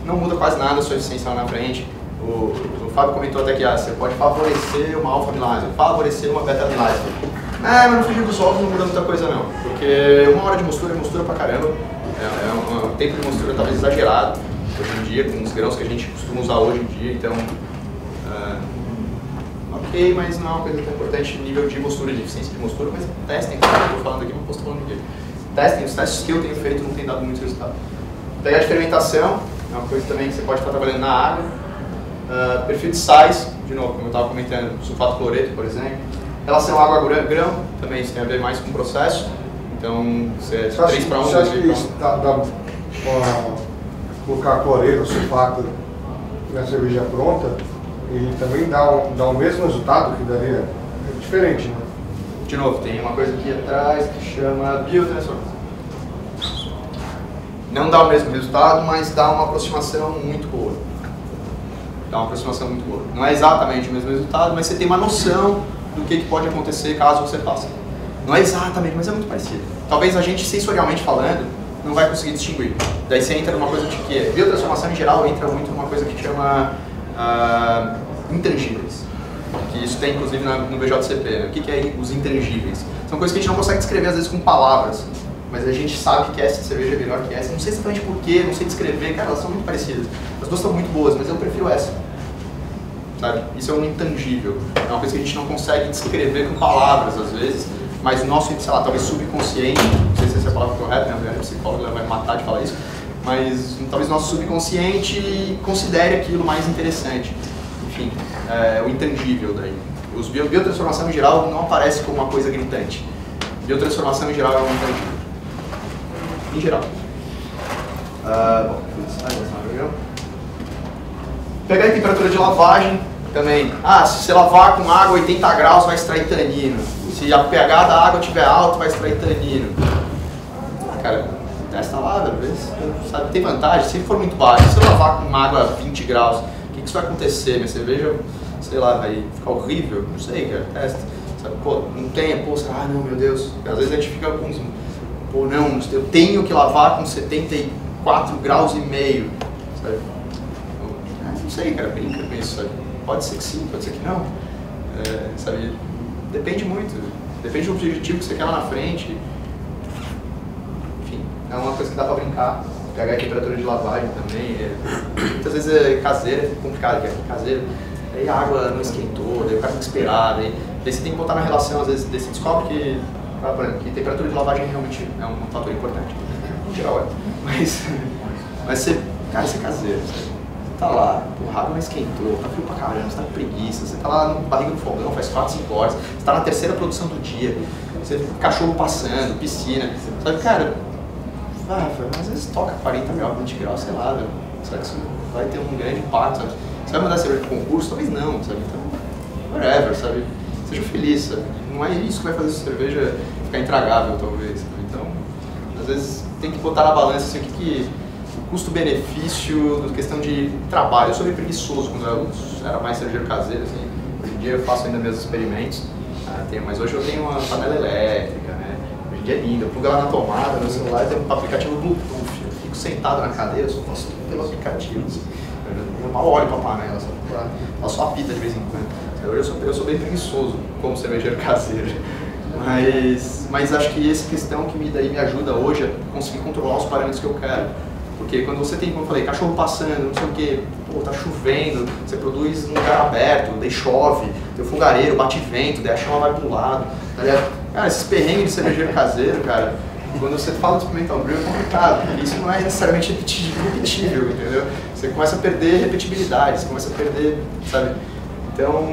não muda quase nada a sua eficiência lá na frente. O Fábio comentou até que você pode favorecer uma alfa amilase, favorecer uma beta amilase. Mas no frigir dos ovos não muda muita coisa não, porque 1 hora de mostura é mostura pra caramba, um tempo de mostura talvez exagerado hoje em dia, com os grãos que a gente costuma usar hoje em dia, então ok, mas não é uma coisa tão importante nível de mostura, de eficiência de mostura, mas testem, eu estou falando aqui, não posso estar falando aqui. Testem, os testes que eu tenho feito não têm dado muito resultado. Pegar de fermentação, é uma coisa também que você pode estar trabalhando na água. Perfil de sais, de novo, como eu estava comentando, sulfato cloreto, por exemplo. Relação água-grão, também isso tem a ver mais com o processo. Então, você é 3 para 1, você acha que isso dá colocar cloreto, sulfato na cerveja pronta, ele também dá o mesmo resultado que daria? É diferente, né? De novo, tem uma coisa aqui atrás que chama biotransformação. Não dá o mesmo resultado, mas dá uma aproximação muito boa. Dá uma aproximação muito boa. Não é exatamente o mesmo resultado, mas você tem uma noção do que pode acontecer caso você faça. Não é exatamente, mas é muito parecido. Talvez a gente, sensorialmente falando, não vai conseguir distinguir. Daí você entra numa coisa de que é biotransformação em geral entra muito numa coisa que chama intangíveis. Que isso tem inclusive no BJCP. Né? O que é os intangíveis? São coisas que a gente não consegue descrever às vezes com palavras, mas a gente sabe que essa cerveja é melhor que essa. Não sei exatamente porquê, não sei descrever, cara, elas são muito parecidas. As duas são muito boas, mas eu prefiro essa. Sabe? Isso é um intangível. É uma coisa que a gente não consegue descrever com palavras às vezes, mas o nosso, sei lá, talvez subconsciente, não sei se essa é a palavra correta, né? A minha psicóloga vai me matar de falar isso, mas talvez o nosso subconsciente considere aquilo mais interessante. Enfim, o intangível daí. Os biotransformação em geral não aparece como uma coisa gritante. Biotransformação em geral é um intangível. Em geral. Pegar a temperatura de lavagem também. Se você lavar com água 80 graus vai extrair tanino. Se a pH da água estiver alta vai extrair tanino. Cara, testa lá, às vezes, sabe, tem vantagem. Se for muito baixo, se eu lavar com água 20 graus, o que isso vai acontecer? Minha cerveja, sei lá, vai ficar horrível? Não sei, cara, testa. Sabe, pô, não tem, pô, não, meu Deus. Às vezes a gente fica com uns, pô, não, eu tenho que lavar com 74 graus e meio, sabe? Não sei, cara, brinca com isso, sabe? Pode ser que sim, pode ser que não. Sabe? Depende muito. Depende do objetivo que você quer lá na frente. Enfim, é uma coisa que dá pra brincar. Pegar a temperatura de lavagem também. Muitas vezes é caseira, é complicado, é caseiro. Aí a água não esquentou, daí o cara tem que esperar. Daí você tem que botar na relação, às vezes você descobre que, por exemplo, que temperatura de lavagem realmente é um fator importante. Em geral mas você, cara, você é caseiro, sabe? Tá lá, a água não esquentou, tá frio pra caramba, você tá com preguiça, você tá lá no barriga do fogão, faz 4, 5 horas, você tá na terceira produção do dia, você cachorro passando, piscina, sabe, cara, às vezes toca 40 graus, 20 graus, sei lá, velho, será que isso vai ter um grande impacto, sabe? Você vai mandar cerveja de concurso? Talvez não, sabe, então, whatever, sabe, seja feliz, sabe, não é isso que vai fazer a cerveja ficar intragável, talvez, sabe? Então, às vezes tem que botar na balança assim, o que custo-benefício, questão de trabalho. Eu sou meio preguiçoso quando eu era mais cervejeiro caseiro, assim. Hoje em dia eu faço ainda meus experimentos, mas hoje eu tenho uma panela elétrica, né? Hoje em dia é lindo, eu plugo ela na tomada, no celular tem um aplicativo Bluetooth, eu fico sentado na cadeira, eu só faço tudo pelo aplicativo. Assim. Eu mal olho pra panela, ela só apita de vez em quando. Hoje eu sou bem preguiçoso como cervejeiro caseiro. Mas acho que essa questão que me ajuda hoje a conseguir controlar os parâmetros que eu quero. Porque quando você tem, como eu falei, cachorro passando, não sei o que, pô, tá chovendo, você produz num lugar aberto, daí chove, tem o fogareiro, bate vento, daí a chama vai pro lado, tá ligado? Cara, esses perrengues de cervejeiro caseiro, cara, quando você fala de experimental brew é complicado, porque isso não é necessariamente repetível, entendeu? Você começa a perder repetibilidade, você começa a perder, sabe? Então,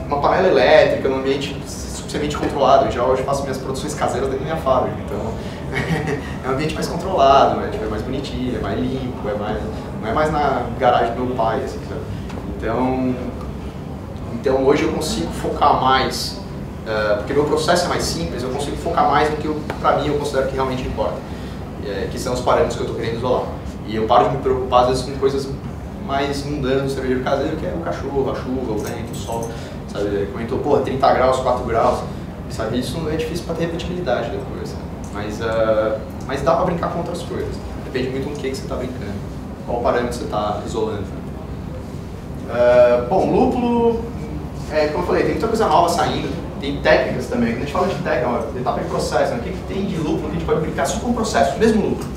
uma panela elétrica, num ambiente suficientemente controlado, eu já hoje faço minhas produções caseiras dentro da minha fábrica, então é um ambiente mais controlado, né? Tipo, é mais bonitinho, é mais limpo, não é mais na garagem do meu pai, assim, sabe? Então hoje eu consigo focar mais, porque meu processo é mais simples, eu consigo focar mais no que pra mim eu considero que realmente importa, que são os parâmetros que eu estou querendo isolar. E eu paro de me preocupar às vezes com coisas mais mundanas do cervejeiro caseiro, que é o cachorro, a chuva, o vento, o sol, sabe? Comentou, pô, 30 graus, 4 graus, sabe? Isso é difícil para ter repetibilidade depois, né? Mas dá pra brincar com outras coisas. Depende muito do que você tá brincando. Qual parâmetro você tá isolando. Bom, lúpulo, como eu falei, tem muita coisa nova saindo. tem técnicas também. Quando a gente fala de técnica, etapa de processo, né? O que tem de lúpulo que a gente pode brincar só com o processo, o mesmo lúpulo.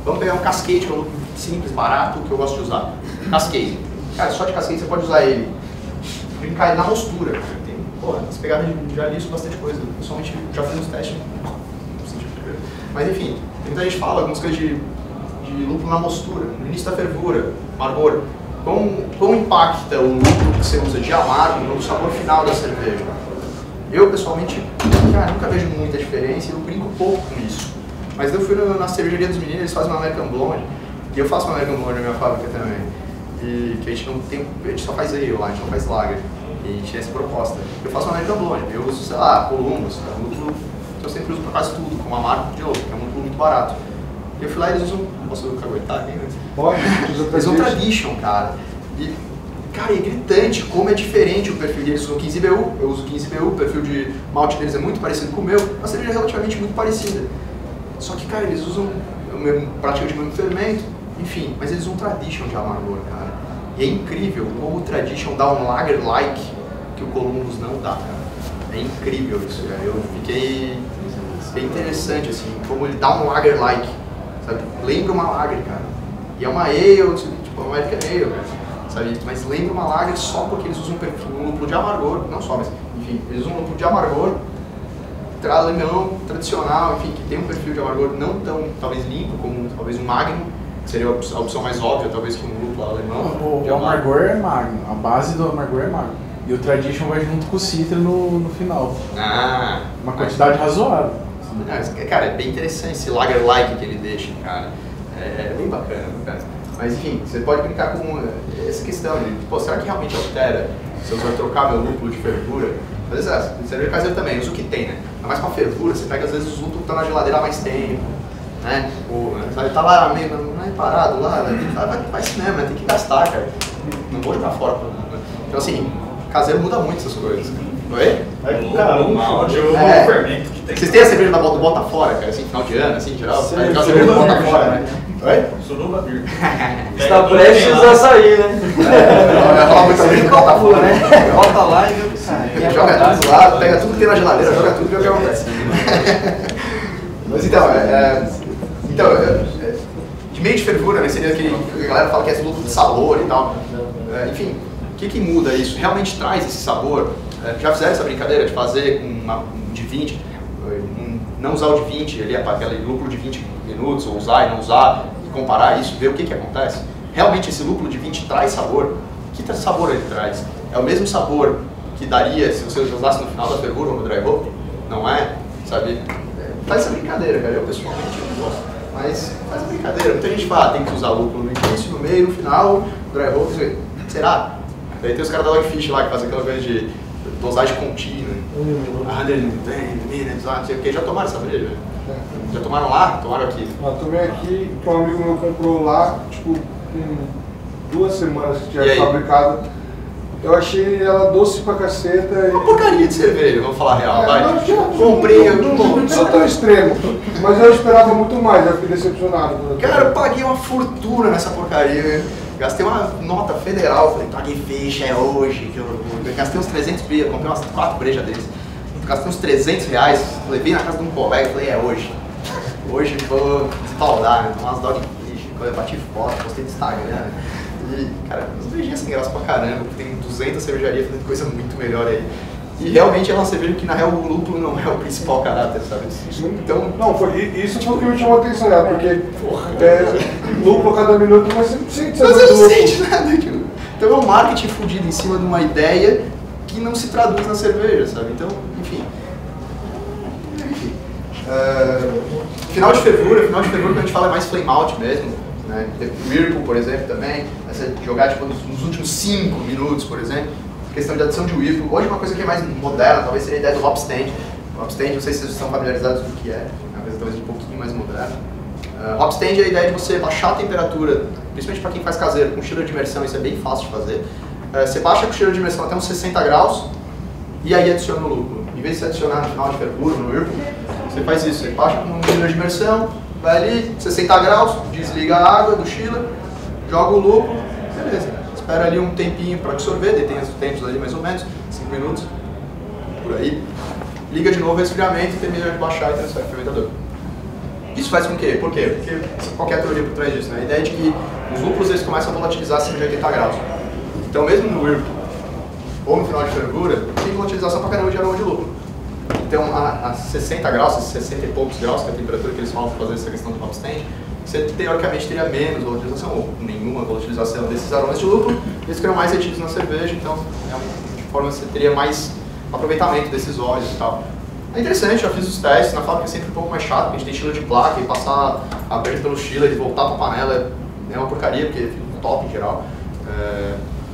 Vamos pegar um cascade, que é um lúpulo simples, barato, que eu gosto de usar. Cascade. Cara, só de cascade você pode usar ele. Brincar na mostura. Tem, as pegadas já li isso bastante coisa. Pessoalmente já fiz uns testes. Mas enfim, muita gente fala algumas coisas de lúpulo na mostura, no início da fervura, amargor. Como impacta o lúpulo que você usa de amargo no sabor final da cerveja? Eu, pessoalmente, cara, nunca vejo muita diferença e eu brinco pouco com isso. Mas eu fui na cervejaria dos meninos, eles fazem uma American Blonde, e eu faço uma American Blonde na minha fábrica também. E que a gente não tem, a gente só faz ale lá, a gente não faz lager. E a gente tem essa proposta. Eu faço uma American Blonde, eu uso, sei lá, Columbus, é um lúpulo que eu sempre uso pra quase tudo, como amargo de novo, que é um lúpulo muito barato. E eu fui lá e eles usam, posso caguetar aqui, né? Pode, eles usam Tradition, cara. E, cara, é gritante como é diferente o perfil deles. Eles usam 15BU, eu uso 15BU, o perfil de malte deles é muito parecido com o meu, a cerveja é relativamente muito parecida. Só que, cara, eles usam praticamente o mesmo fermento, enfim, mas eles usam Tradition de amargor, cara. E é incrível como o Tradition dá um lager-like que o Columbus não dá, cara. É incrível isso, cara. Eu fiquei bem interessante, assim, como ele dá um lager-like, sabe? Lembra uma lager, cara. E é uma ale, tipo, uma American ale, cara, sabe? Mas lembra uma lager só porque eles usam um lúpulo de amargor, não só, mas, enfim, eles usam um lúpulo de amargor, alemão, tradicional, enfim, que tem um perfil de amargor não tão, talvez, limpo, como talvez um Magnum, que seria a opção mais óbvia, talvez, que um lúpulo alemão. O amargor é Magnum, a base do amargor é Magnum. E o Tradition vai junto com o Citra no final. Ah! Uma quantidade razoável. Não, cara, é bem interessante esse lager-like que ele deixa, cara. É bem bacana, cara. Mas enfim, você pode brincar com essa questão de, pô, será que realmente altera se eu vou trocar meu lúpulo de fervura? Às vezes, cerveja caseira também, usa o que tem, né? Mas com a fervura, você pega às vezes os lúpulos que estão na geladeira há mais tempo, né? Ou, sabe, tá lá meio, não é parado lá, né? Vai isso mesmo, né? Tem que gastar, cara. Não vou jogar fora. Então assim, caseiro muda muito essas coisas. Oi? Cara, um fermento que tem. Vocês têm a cerveja da Bota Fora, cara, assim, final de ano, assim, em geral? Tem a cerveja da Bota Fora, né? Oi? Suruba Beer. Está prestes a sair, né? Vai falar muito cerveja da Bota Fora, né? Bota lá e vê. Joga tudo lá, pega tudo que tem na geladeira, joga tudo e vê o que acontece. Mas então, de meio de fervura, né, seria aquele que a galera fala que é lúpulo de sabor e tal. Enfim, o que muda isso? Realmente traz esse sabor? Já fizeram essa brincadeira de fazer um de 20, não usar o de 20, ali, aquele lúpulo de 20 minutos, ou usar e não usar, e comparar isso, ver o que acontece? Realmente esse lúpulo de 20 traz sabor? Que sabor ele traz? É o mesmo sabor que daria se você usasse no final da fervura ou no dry hop? Não é? Sabe? Faz essa brincadeira, cara. Eu pessoalmente não gosto. Mas faz a brincadeira. Muita gente fala, tem que usar lúpulo no início, no meio, no final, dry hop. Será? Daí tem os caras da Logfish lá que fazem aquela coisa de dosagem contínua. 110 minutes, não sei o que. Já tomaram essa breja? Já tomaram lá? Tomaram aqui? Eu tomei aqui, que um amigo meu comprou lá, tipo, em 2 semanas que tinha fabricado. Eu achei ela doce pra caceta. Uma porcaria de cerveja, vamos falar a real, vai. Comprei, não sou tão extremo, mas eu esperava muito mais, eu fiquei decepcionado. Cara, eu paguei uma fortuna nessa porcaria. Gastei uma nota federal, falei, paguei fecha, é hoje. Que eu gastei uns 300 brejas, comprei umas 4 brejas deles. Gastei uns 300 reais, levei na casa de um colega e falei, é hoje. Hoje vou desbaldar, né? Tomar umas dogfish, eu bati foto, postei no Instagram. E, cara, as brejinhas sem graça pra caramba, tem 200 cervejarias fazendo coisa muito melhor aí. E realmente é uma cerveja que na real o lúpulo não é o principal caráter, sabe? Então, não, isso foi o que me chamou a atenção, né? Porque lúpulo a cada minuto, mas você não sente mas você não sente nada, tipo. Então é um marketing fudido em cima de uma ideia que não se traduz na cerveja, sabe? Então, enfim. Final de fervura que a gente fala é mais flame out mesmo. Né? O Whirlpool, por exemplo, também. Você jogar tipo, nos últimos 5 minutos, por exemplo. Questão de adição de Whirlpool. Hoje uma coisa que é mais moderna, talvez seria a ideia do hop stand. O hop stand, não sei se vocês estão familiarizados com o que é uma coisa talvez um pouquinho mais moderna. Hop stand é a ideia de você baixar a temperatura, principalmente para quem faz caseiro, com chiller de imersão, isso é bem fácil de fazer. Você baixa com chiller de imersão até uns 60 graus e aí adiciona o lúpulo. Em vez de você adicionar no final de fervura, no Whirlpool, você faz isso, você baixa com um chiller de imersão, vai ali, 60 graus, desliga a água do chiller, joga o lúpulo, beleza. Espera ali um tempinho para absorver, daí tem os tempos ali mais ou menos, 5 minutos. por aí, liga de novo o resfriamento, termina de baixar e transfere para o fermentador. Isso faz com que? Por quê? Porque qualquer teoria por trás disso, né? A ideia é de que os lúpulos eles começam a volatilizar acima de 80 graus. Então mesmo no whirlpool ou no final de fervura, tem volatilização pra caramba de aroma de lúpulo. Então a 60 graus, 60 e poucos graus, que é a temperatura que eles falam para fazer essa questão do hop stand, você teoricamente teria menos volatilização, ou nenhuma volatilização desses aromas de lúpulo, eles ficam mais retidos na cerveja, então de forma que você teria mais aproveitamento desses óleos e tal. É interessante, já fiz os testes, na fábrica é sempre um pouco mais chato, porque a gente tem chiller de placa e passar a verde pelo chiller e voltar para a panela é uma porcaria, porque fica top em geral.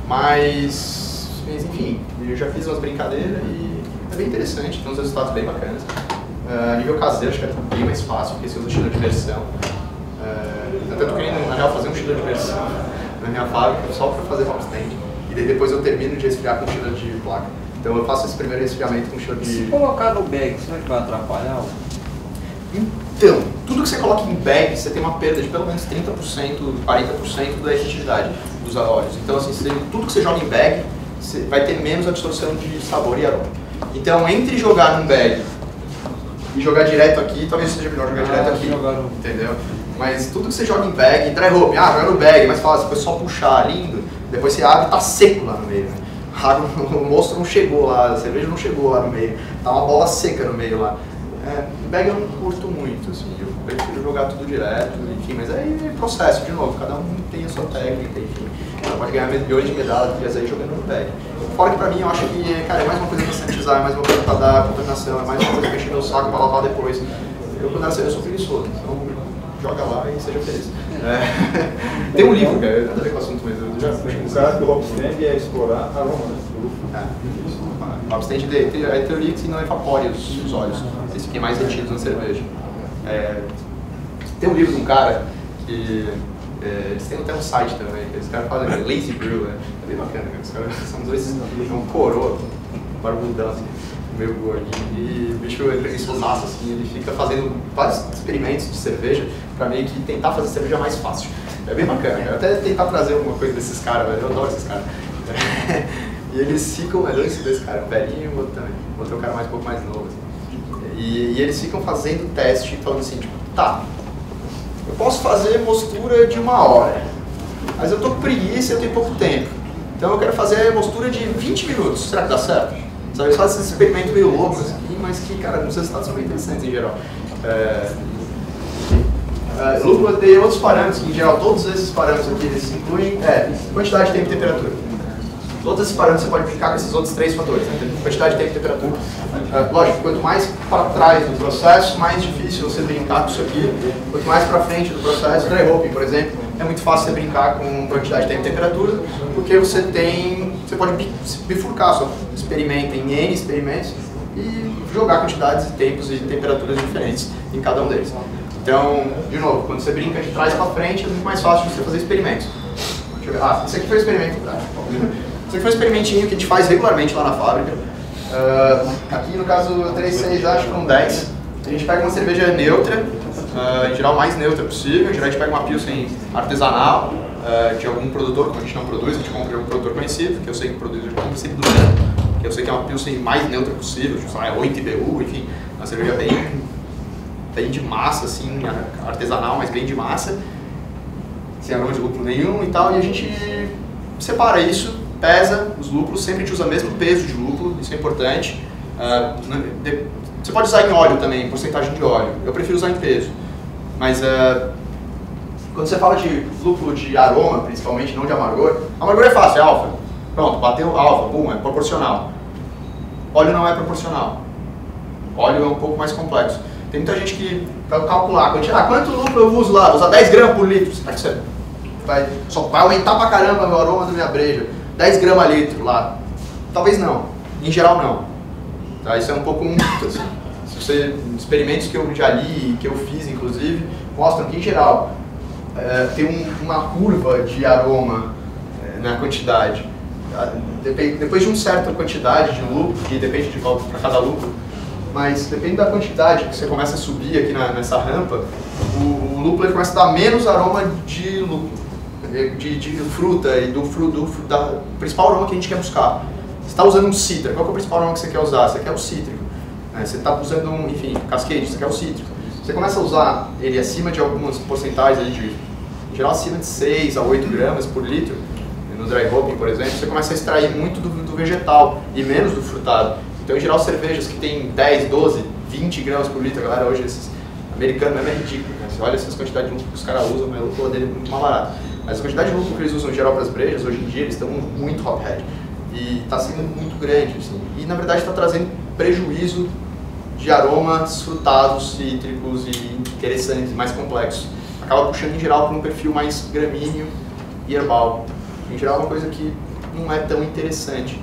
Mas enfim, eu já fiz umas brincadeiras e é bem interessante, tem uns resultados bem bacanas. A nível caseiro acho que é bem mais fácil, porque você usa chiller de versão. Até tô querendo, na real, fazer um chiller de versão na minha fábrica só para fazer hop stand. E daí depois eu termino de resfriar com chiller de placa. Então eu faço esse primeiro resfriamento com chiller de... Se colocar no bag, será que vai atrapalhar? Então, tudo que você coloca em bag, você tem uma perda de pelo menos 30%, 40% da efetividade dos óleos. Então, assim, tudo que você joga em bag, você vai ter menos absorção de sabor e aroma. Então, entre jogar num bag e jogar direto aqui, talvez seja melhor jogar direto aqui, entendeu? Mas tudo que você joga em bag, dry hop, joga no bag, mas fala, depois só puxar, lindo, depois você abre e tá seco lá no meio, né? O moço não chegou lá, a cerveja não chegou lá no meio, tá uma bola seca no meio lá. Bag eu não curto muito, assim, eu prefiro jogar tudo direto, enfim, mas aí é processo, de novo, cada um tem a sua técnica, enfim. Ela pode ganhar milhões de medalhas aí jogando no bag. Fora que pra mim eu acho que, cara, é mais uma coisa pra sanitizar, é mais uma coisa pra dar contaminação, é mais uma coisa pra encher meu saco pra lavar depois. Eu, quando era cerveja, eu sou preguiçoso, então joga lá e seja feliz. Tem um livro, cara, nada a ver com o assunto, mas eu já puxei. O caso do hop stand é explorar aroma, né? O hop stand é a teoria que não evapore os óleos, eles fiquem mais retidos na cerveja. Tem um livro de um cara que eles têm até um site também, que esse cara fala Lazy Brew, né? É bem bacana, né? Os caras são dois, um coroa, um barbudão, assim, meio gordinho, e o bicho é preguiçosaço, assim, ele fica fazendo vários experimentos de cerveja pra meio que tentar fazer cerveja mais fácil. É bem bacana, cara. Até tentar trazer alguma coisa desses caras, velho, eu adoro esses caras. E eles ficam, esse desse cara, um velhinho e o outro também, o outro é um cara mais um pouco mais novo, assim. E eles ficam fazendo teste, falando assim, tipo, tá, eu posso fazer mostura de 1 hora, mas eu tô com preguiça e eu tenho pouco tempo. Então eu quero fazer mostura de 20 minutos. Será que dá certo? Sabe, eles fazem esse experimento meio louco, assim, mas que, cara, os resultados são bem interessantes em geral. Lúpulo tem outros parâmetros, que em geral todos esses parâmetros aqui eles incluem quantidade de tempo e temperatura. Todos esses parâmetros você pode brincar com esses outros 3 fatores, né? Quantidade de tempo e temperatura. Lógico, quanto mais para trás do processo, mais difícil você brincar com isso aqui. Quanto mais para frente do processo, dry hopping, por exemplo, é muito fácil você brincar com quantidade de tempo e temperatura, porque você pode bifurcar, só experimenta em N experimentos e jogar quantidades de tempos e temperaturas diferentes em cada um deles. Então, de novo, quando você brinca de trás para frente, é muito mais fácil de você fazer experimentos. Deixa eu ver. Esse aqui foi o experimento, tá? Esse aqui foi um experimentinho que a gente faz regularmente lá na fábrica. Aqui no caso 3,6 acho que foram 10. A gente pega uma cerveja neutra, em geral mais neutra possível. Em geral a gente pega uma pilsen artesanal de algum produtor, como a gente não produz, a gente compra de algum produtor conhecido, que eu sei que produz, eu compro sempre do mesmo, que eu sei que é uma pilsen mais neutra possível, tipo, 8 IBU, enfim, uma cerveja bem de massa, assim, artesanal, mas bem de massa, sem aroma de lúpulo nenhum e tal, e a gente separa isso, pesa os lúpulos, sempre a gente usa o mesmo peso de lúpulo, isso é importante. Você pode usar em óleo também, porcentagem de óleo, eu prefiro usar em peso, mas quando você fala de lúpulo de aroma, principalmente, não de amargor é fácil, é alfa, pronto, bateu alfa, é proporcional. Óleo não é proporcional, óleo é um pouco mais complexo. Tem muita gente que vai calcular, quanto lúpulo eu uso lá, vou usar 10 gramas por litro, será que você só vai aumentar pra caramba o aroma da minha breja, 10 gramas a litro lá? Talvez não, em geral não. Tá? Isso é um pouco um mito, assim. Experimentos que eu já li, que eu fiz inclusive, mostram que em geral tem uma curva de aroma na quantidade. Depois de uma certa quantidade de lúpulo, que depende de qual para cada lúpulo, mas depende da quantidade que você começa a subir aqui nessa rampa, o lúpulo ele começa a dar menos aroma de lúpulo, de fruta e do principal aroma que a gente quer buscar. Você está usando um citra, qual que é o principal aroma que você quer usar? Você quer o cítrico. Né? Você está usando um, enfim, cascade, você quer o cítrico. Você começa a usar ele acima de algumas porcentagens, em geral acima de 6 a 8 gramas por litro, no dry hopping, por exemplo, você começa a extrair muito do vegetal e menos do frutado. Então, em geral, cervejas que tem 10, 12, 20 gramas por litro, galera, hoje esses americanos mesmo é ridículo, né? Você olha essas quantidades de lúpulo que os caras usam, mas o lúpulo dele é muito mais barato. Mas a quantidade de lúpulo que eles usam em geral para as brejas, hoje em dia, eles estão muito hophead. E está sendo muito grande, assim. E, na verdade, está trazendo prejuízo de aromas frutados, cítricos e interessantes, mais complexos. Acaba puxando, em geral, para um perfil mais gramíneo e herbal. Em geral, é uma coisa que não é tão interessante.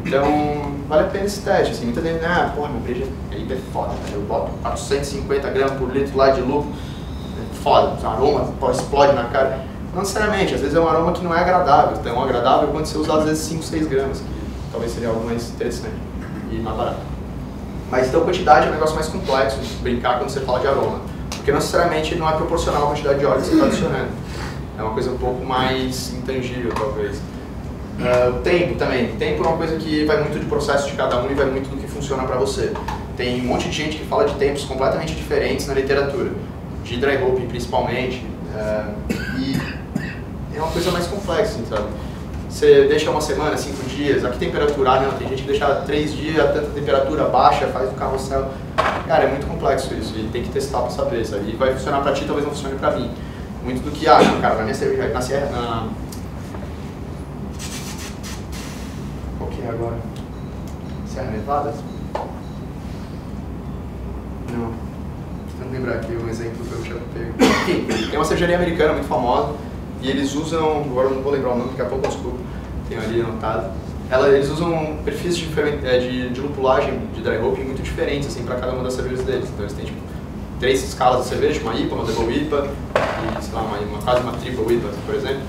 Então, vale a pena esse teste. Assim, muita gente, porra, minha breja é foda, cara. Eu boto 450 gramas por litro lá de lúpulo, foda, o aroma explode na cara. Não necessariamente, às vezes é um aroma que não é agradável, tão agradável quando você usar às vezes 5, 6 gramas, que talvez seria algo mais interessante e mais barato. Mas então, quantidade é um negócio mais complexo de brincar quando você fala de aroma, porque não necessariamente não é proporcional à quantidade de óleo que você está adicionando. É uma coisa um pouco mais intangível, talvez. O tempo também. Tempo é uma coisa que vai muito de processo de cada um e vai muito do que funciona para você. Tem um monte de gente que fala de tempos completamente diferentes na literatura, de dry hopping principalmente, e é uma coisa mais complexa, sabe? Você deixa uma semana, 5 dias, a que temperatura? Não, tem gente que deixa 3 dias, a tanta temperatura baixa, faz o carrossel. Cara, é muito complexo isso e tem que testar para saber, sabe? E vai funcionar para ti, talvez não funcione para mim. Muito do que cara, na minha cerveja, na Sierra, qual que é agora? Serra Nevada? Não. Tentando lembrar aqui um exemplo que eu já pego. Enfim, tem uma cervejaria americana muito famosa e eles usam, agora eu não vou lembrar o nome, daqui a pouco eu desculpo, tenho ali anotado. Eles usam perfis de lupulagem de dry hopping muito diferentes assim, para cada uma das cervejas deles. Então eles têm tipo 3 escalas de cerveja, uma IPA, uma Double IPA e sei lá, quase uma Triple IPA, por exemplo.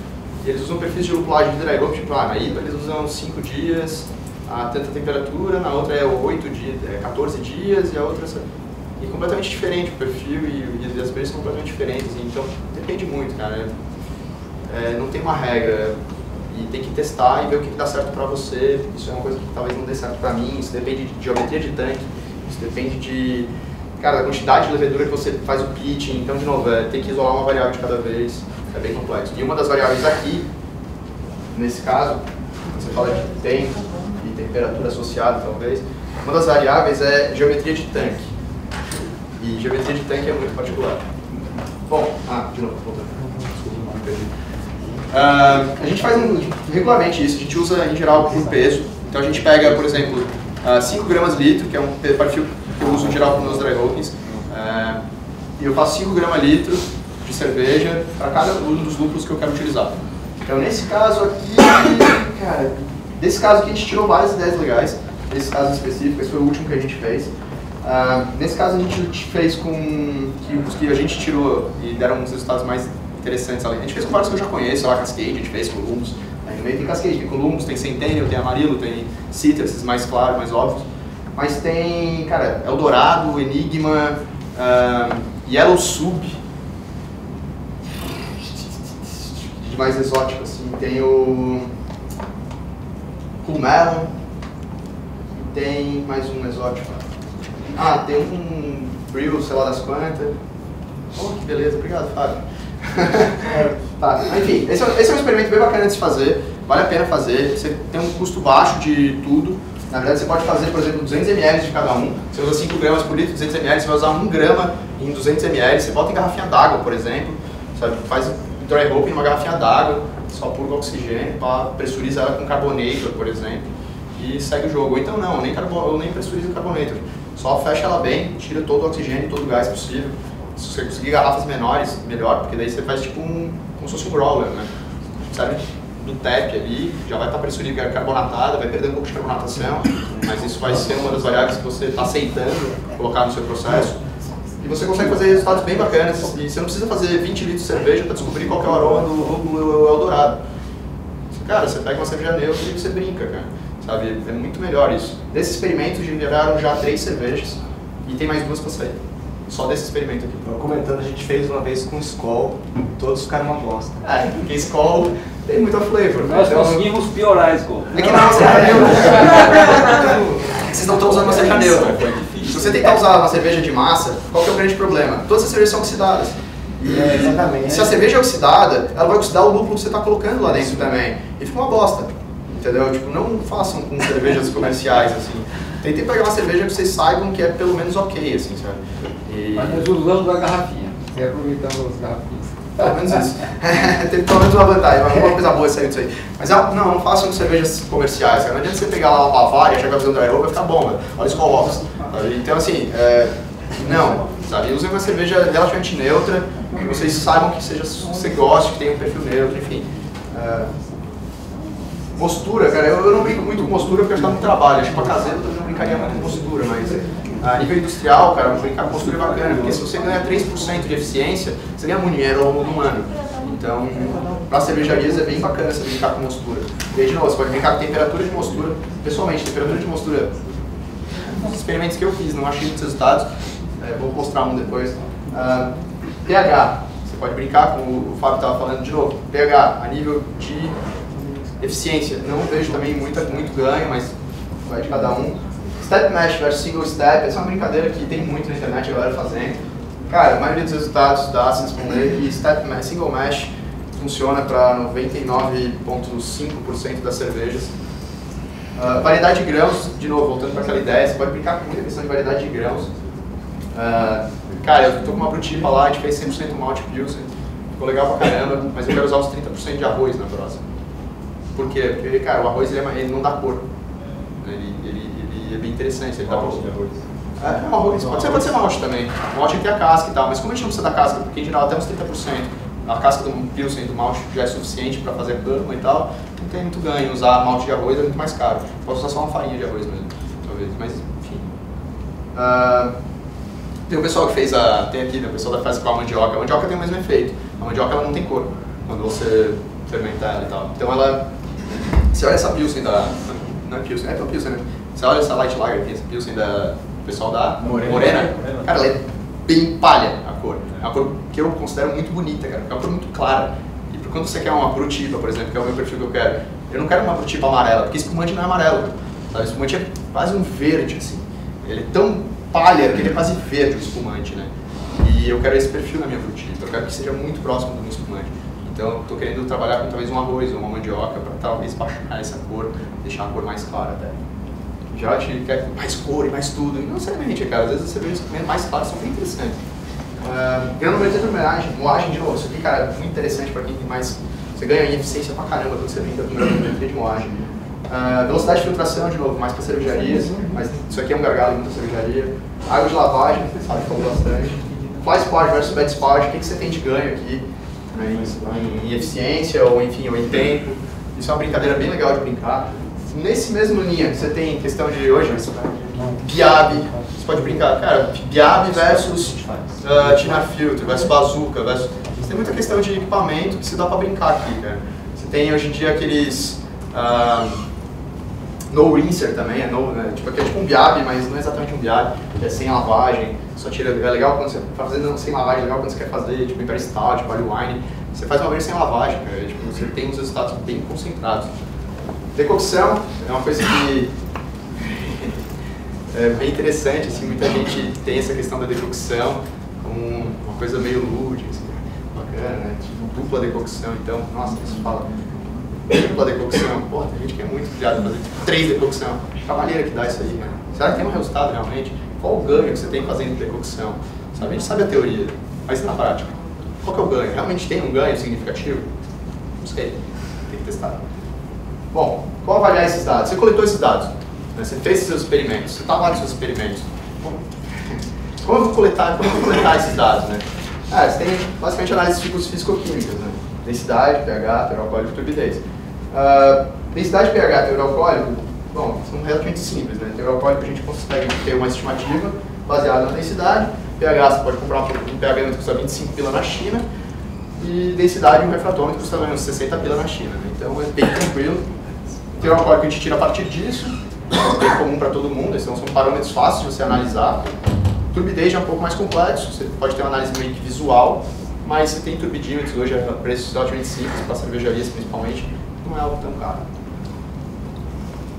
E eles usam perfis de lupulagem de dry hopping, tipo, na IPA eles usam 5 dias a tanta temperatura, na outra é 8 dias, 14 dias e a outra é completamente diferente o perfil e as cervejas são completamente diferentes, então depende muito, cara. Não tem uma regra e tem que testar e ver o que dá certo pra você. Isso é uma coisa que talvez não dê certo pra mim, isso depende de geometria de tanque, isso depende de, cara, da quantidade de levedura que você faz o pitching. Então, de novo, tem que isolar uma variável de cada vez, é bem complexo. E uma das variáveis aqui, nesse caso, você fala de tempo e temperatura associada, talvez, uma das variáveis é geometria de tanque. E geometria de tanque é muito particular. Bom, de novo, voltando. Desculpa, me perdi. A gente faz regularmente isso, a gente usa em geral por peso. Então a gente pega, por exemplo, 5 gramas litro, que é um perfil que eu uso em geral para os meus dry hoppings, e eu faço 5 gramas litro de cerveja para cada um dos lúpulos que eu quero utilizar. Então nesse caso aqui, cara, desse caso aqui a gente tirou várias ideias legais, nesse caso específico, esse foi o último que a gente fez. Nesse caso a gente fez com os que a gente tirou e deram uns resultados mais interessantes. A gente fez com vários que eu já conheço, lá Cascade, a gente fez Columbus. Aí no meio tem Cascade, tem Columbus, tem Centennial, tem Amarilo, tem Citra, esses mais claros, mais óbvios. Mas tem, cara, Eldorado, Enigma, Yellow Sub, de mais exótico assim, tem o Cool Melon, e tem mais um exótico. Tem um Brew, sei lá das quantas. Oh, que beleza, obrigado, Fábio. Tá, enfim, esse é um experimento bem bacana de se fazer, vale a pena fazer, você tem um custo baixo de tudo. Na verdade você pode fazer, por exemplo, 200 ml de cada um, você usa 5 gramas por litro, 200 ml, você vai usar 1 grama em 200 ml, você bota em garrafinha d'água, por exemplo, sabe? Faz dry hopping numa garrafinha d'água, só puro oxigênio, pressuriza ela com carbonator, por exemplo, e segue o jogo. Ou então não, nem pressuriza o carbonator, só fecha ela bem, tira todo o oxigênio, todo o gás possível. Se você conseguir garrafas menores, melhor, porque daí você faz tipo como se fosse um growler, né? Sabe? Do tap ali, já vai estar pressurizada, carbonatada, vai perder um pouco de carbonatação, mas isso vai ser uma das variáveis que você está aceitando colocar no seu processo. E você consegue fazer resultados bem bacanas, e você não precisa fazer 20 litros de cerveja para descobrir qual que é o aroma do lúpulo Eldorado. Cara, você pega uma cerveja neutra e você brinca, cara. Sabe? É muito melhor isso. Desse experimento geraram já 3 cervejas e tem mais 2 para sair. Só desse experimento aqui. Comentando, a gente fez uma vez com Skol, todos ficaram uma bosta. Porque Skol tem muita flavor. Nós então, conseguimos piorar esse gol. é que não, cerveja neutra. Vocês não estão usando uma cerveja neutra. Se você tentar usar uma cerveja de massa, qual que é o grande problema? Todas as cervejas são oxidadas. Exatamente. E se a cerveja é oxidada, ela vai oxidar o lúpulo que você está colocando lá dentro também. E fica uma bosta. Entendeu? Tipo, não façam com cervejas comerciais, assim. Tentem pegar uma cerveja que vocês saibam que é pelo menos ok, assim, sabe? Mas nós usamos a garrafinha. Você aproveitando as garrafinhas. Pelo menos isso. Tem pelo menos uma vantagem, alguma coisa boa saiu disso aí. Mas não façam com cervejas comerciais, cara. Não adianta você pegar lá uma Bavária e achar que vai fazer um dry hop, vai ficar bom, velho. Olha os call-offs. Então, assim, não, sabe? Usem uma cerveja relativamente neutra, que vocês saibam que seja, você goste, que tenha um perfil neutro, enfim. Mostura, cara, eu não brinco muito com mostura porque eu acho que dá muito trabalho. Acho que pra caseiro eu também não brincaria muito com mostura, mas a nível industrial, cara, brincar com mostura é bacana, porque se você ganha 3% de eficiência, você ganha muito dinheiro ao longo do ano. Então, para cervejarias é bem bacana você brincar com mostura. E aí, de novo, você pode brincar com temperatura de mostura. Pessoalmente, temperatura de mostura, nos experimentos que eu fiz, não achei muitos resultados, vou mostrar um depois. pH, você pode brincar com o Fábio estava falando de novo. pH, a nível de eficiência, não vejo também muito ganho, mas vai de cada um. Step Mesh versus Single Step, essa é uma brincadeira que tem muito na internet a galera fazendo. Cara, a maioria dos resultados dá se responder que Single Mesh funciona para 99,5% das cervejas. Variedade de grãos, de novo, voltando para aquela ideia, você pode brincar com muita questão de variedade de grãos. Cara, eu tô com uma brutipa lá, a gente fez 100% malte pilsen, ficou legal pra caramba, mas eu quero usar os 30% de arroz na próxima. Por quê? Porque, cara, o arroz ele não dá cor. Ele é bem interessante, ele dá Malte de arroz. Um arroz, pode ser malte também. O malte tem a casca e tal, mas como a gente não precisa da casca, porque em geral até uns 30%, a casca do pilsen do malte já é suficiente para fazer cama e tal, não tem muito ganho. Usar malte de arroz é muito mais caro. Posso usar só uma farinha de arroz mesmo, talvez, mas enfim. Tem o pessoal que fez tem aqui, né, o pessoal que faz com a mandioca. A mandioca tem o mesmo efeito. A mandioca ela não tem cor quando você fermentar ela e tal. Então você olha essa pilsen não é pilsen, é pilsen, né? Você olha essa light lager aqui, essa pilsen do pessoal da Morena, cara, ela é bem palha a cor. É uma cor que eu considero muito bonita, cara, porque é uma cor muito clara. E quando você quer uma brutipa, por exemplo, que é o meu perfil que eu não quero uma brutipa amarela, porque espumante não é amarelo, sabe? Espumante é quase um verde, assim. Ele é tão palha que ele é quase verde, o espumante, né? E eu quero esse perfil na minha brutipa, eu quero que seja muito próximo do meu espumante. Então eu estou querendo trabalhar com talvez um arroz ou uma mandioca para talvez baixar essa cor, deixar a cor mais clara até. Em geral a gente quer mais cor e mais tudo, e não necessariamente, cara, às vezes as cervejas mais claras são bem interessantes. Granometria de moagem, de novo, isso aqui, cara, é muito interessante para quem tem mais, você ganha em eficiência pra caramba quando você brinca com granometria de moagem. Velocidade de filtração, de novo, mais para cervejarias, mas isso aqui é um gargalo em muita cervejaria. Água de lavagem, você sabe que falou bastante. Fly Spot versus Bad Spot, o que você tem de ganho aqui? Em eficiência ou enfim, ou em tempo. Isso é uma brincadeira bem legal de brincar. Nesse mesmo linha, você tem questão de hoje, Biab, você pode brincar, cara, Biab versus Tina Filter, versus Bazooka, versus... Você tem muita questão de equipamento que se dá pra brincar aqui, cara. Você tem hoje em dia aqueles no rinser também, né? Tipo, aqui é tipo um Biab, mas não é exatamente um Biab, é sem lavagem, só tira, é legal quando você está fazendo sem lavagem, é legal quando você quer fazer, tipo, Imperial Stout, Barley Wine, você faz uma vez sem lavagem, cara, tipo, você tem uns resultados bem concentrados. Decocção é uma coisa que é bem interessante, assim, muita gente tem essa questão da decocção como uma coisa meio lúdica, assim, bacana, né? Tipo, dupla decocção, então, nossa, isso fala. Dupla decocção, pô, tem gente que é muito criada a fazer 3 decocção. Trabalheira que dá isso aí, né? Será que tem um resultado realmente? Qual o ganho que você tem fazendo decocção? Sabe? A gente sabe a teoria, mas na prática, qual que é o ganho? Realmente tem um ganho significativo? Não sei, tem que testar. Bom, como avaliar esses dados? Você coletou esses dados, né? Você fez seus experimentos, você está lá nos seus experimentos. Como eu vou coletar esses dados, né? Você tem basicamente análises físico-químicas, né? Densidade, pH, teor alcoólico e turbidez. Densidade, pH, teor alcoólico, bom, são relativamente simples, né? Teor alcoólico a gente consegue ter uma estimativa baseada na densidade. pH, você pode comprar um pH que custa 25 pila na China. E densidade, um refratômetro custa uns 60 pila na China, né? Então é bem tranquilo. Teor alcoólico a gente tira a partir disso, é bem comum para todo mundo, esses são parâmetros fáceis de você analisar. Turbidez já é um pouco mais complexo, você pode ter uma análise meio que visual, mas você tem turbidímetros hoje a preços relativamente simples, para cervejarias principalmente, não é algo tão caro.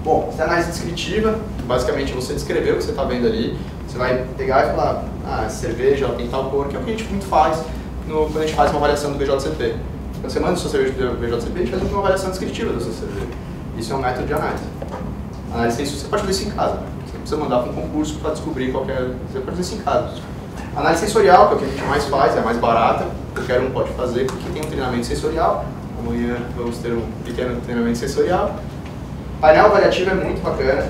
Bom, essa análise descritiva, basicamente você descreveu o que você está vendo ali, você vai pegar e falar, cerveja, ela tem tal cor, que é o que a gente muito faz quando a gente faz uma avaliação do BJCP. Então você manda a sua cerveja do BJCP, a gente faz uma avaliação descritiva da sua cerveja. Isso é um método de análise. Análise você pode fazer isso em casa, você não precisa mandar para um concurso para descobrir qualquer... Você pode fazer isso em casa. Análise sensorial, que é o que a gente mais faz, é a mais barata, qualquer um pode fazer porque tem um treinamento sensorial. Amanhã vamos ter um pequeno treinamento sensorial. Painel avaliativo é muito bacana.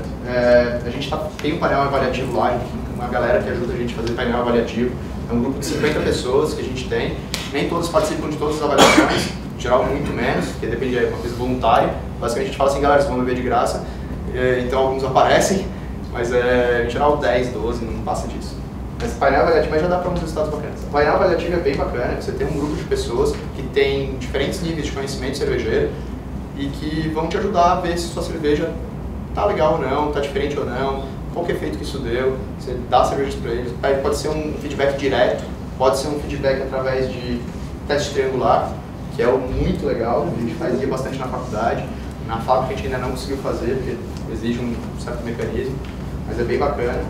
A gente tem um painel avaliativo lá, uma galera que ajuda a gente a fazer painel avaliativo. É um grupo de 50 pessoas que a gente tem. Nem todos participam de todas as avaliações, em geral muito menos, porque depende de uma coisa voluntária. Basicamente a gente fala assim, galera, vocês vão beber de graça. Então alguns aparecem, mas em geral 10, 12, não passa disso. Mas painel avaliativo já dá para uns resultados bacanas. O painel avaliativo é bem bacana, você tem um grupo de pessoas que tem diferentes níveis de conhecimento cervejeiro e que vão te ajudar a ver se sua cerveja tá legal ou não, tá diferente ou não, qual que é o efeito que isso deu, você dá cervejas para eles. Aí pode ser um feedback direto, pode ser um feedback através de teste triangular, que é muito legal, a gente fazia bastante na faculdade. Na fábrica a gente ainda não conseguiu fazer, porque exige um certo mecanismo, mas é bem bacana.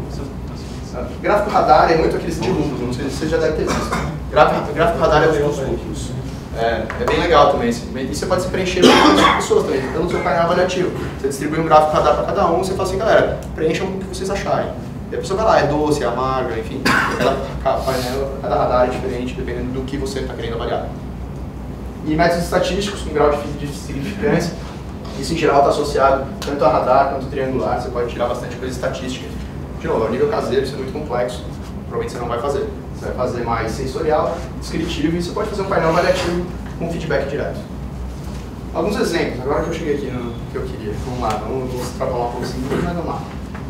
Gráfico radar é muito aquele estilo duplo, não sei se você já deve ter visto. Gráfico radar é os duplos. É bem legal também. E você pode se preencher com outras pessoas também, dando o seu painel avaliativo. Você distribui um gráfico radar para cada um, você fala assim, galera, preencham o que vocês acharem. E a pessoa vai lá, é doce, é amarga, enfim. Cada radar é diferente, dependendo do que você está querendo avaliar. E métodos estatísticos com grau de significância. Isso em geral está associado tanto a radar quanto a triangular, você pode tirar bastante coisa estatística. De novo, ao nível caseiro, isso é muito complexo, provavelmente você não vai fazer. Você vai fazer mais sensorial, descritivo e você pode fazer um painel avaliativo com feedback direto. Alguns exemplos, agora que eu cheguei aqui no que eu queria. Vamos lá, vamos extrapolar um pouquinho, mas vamos lá.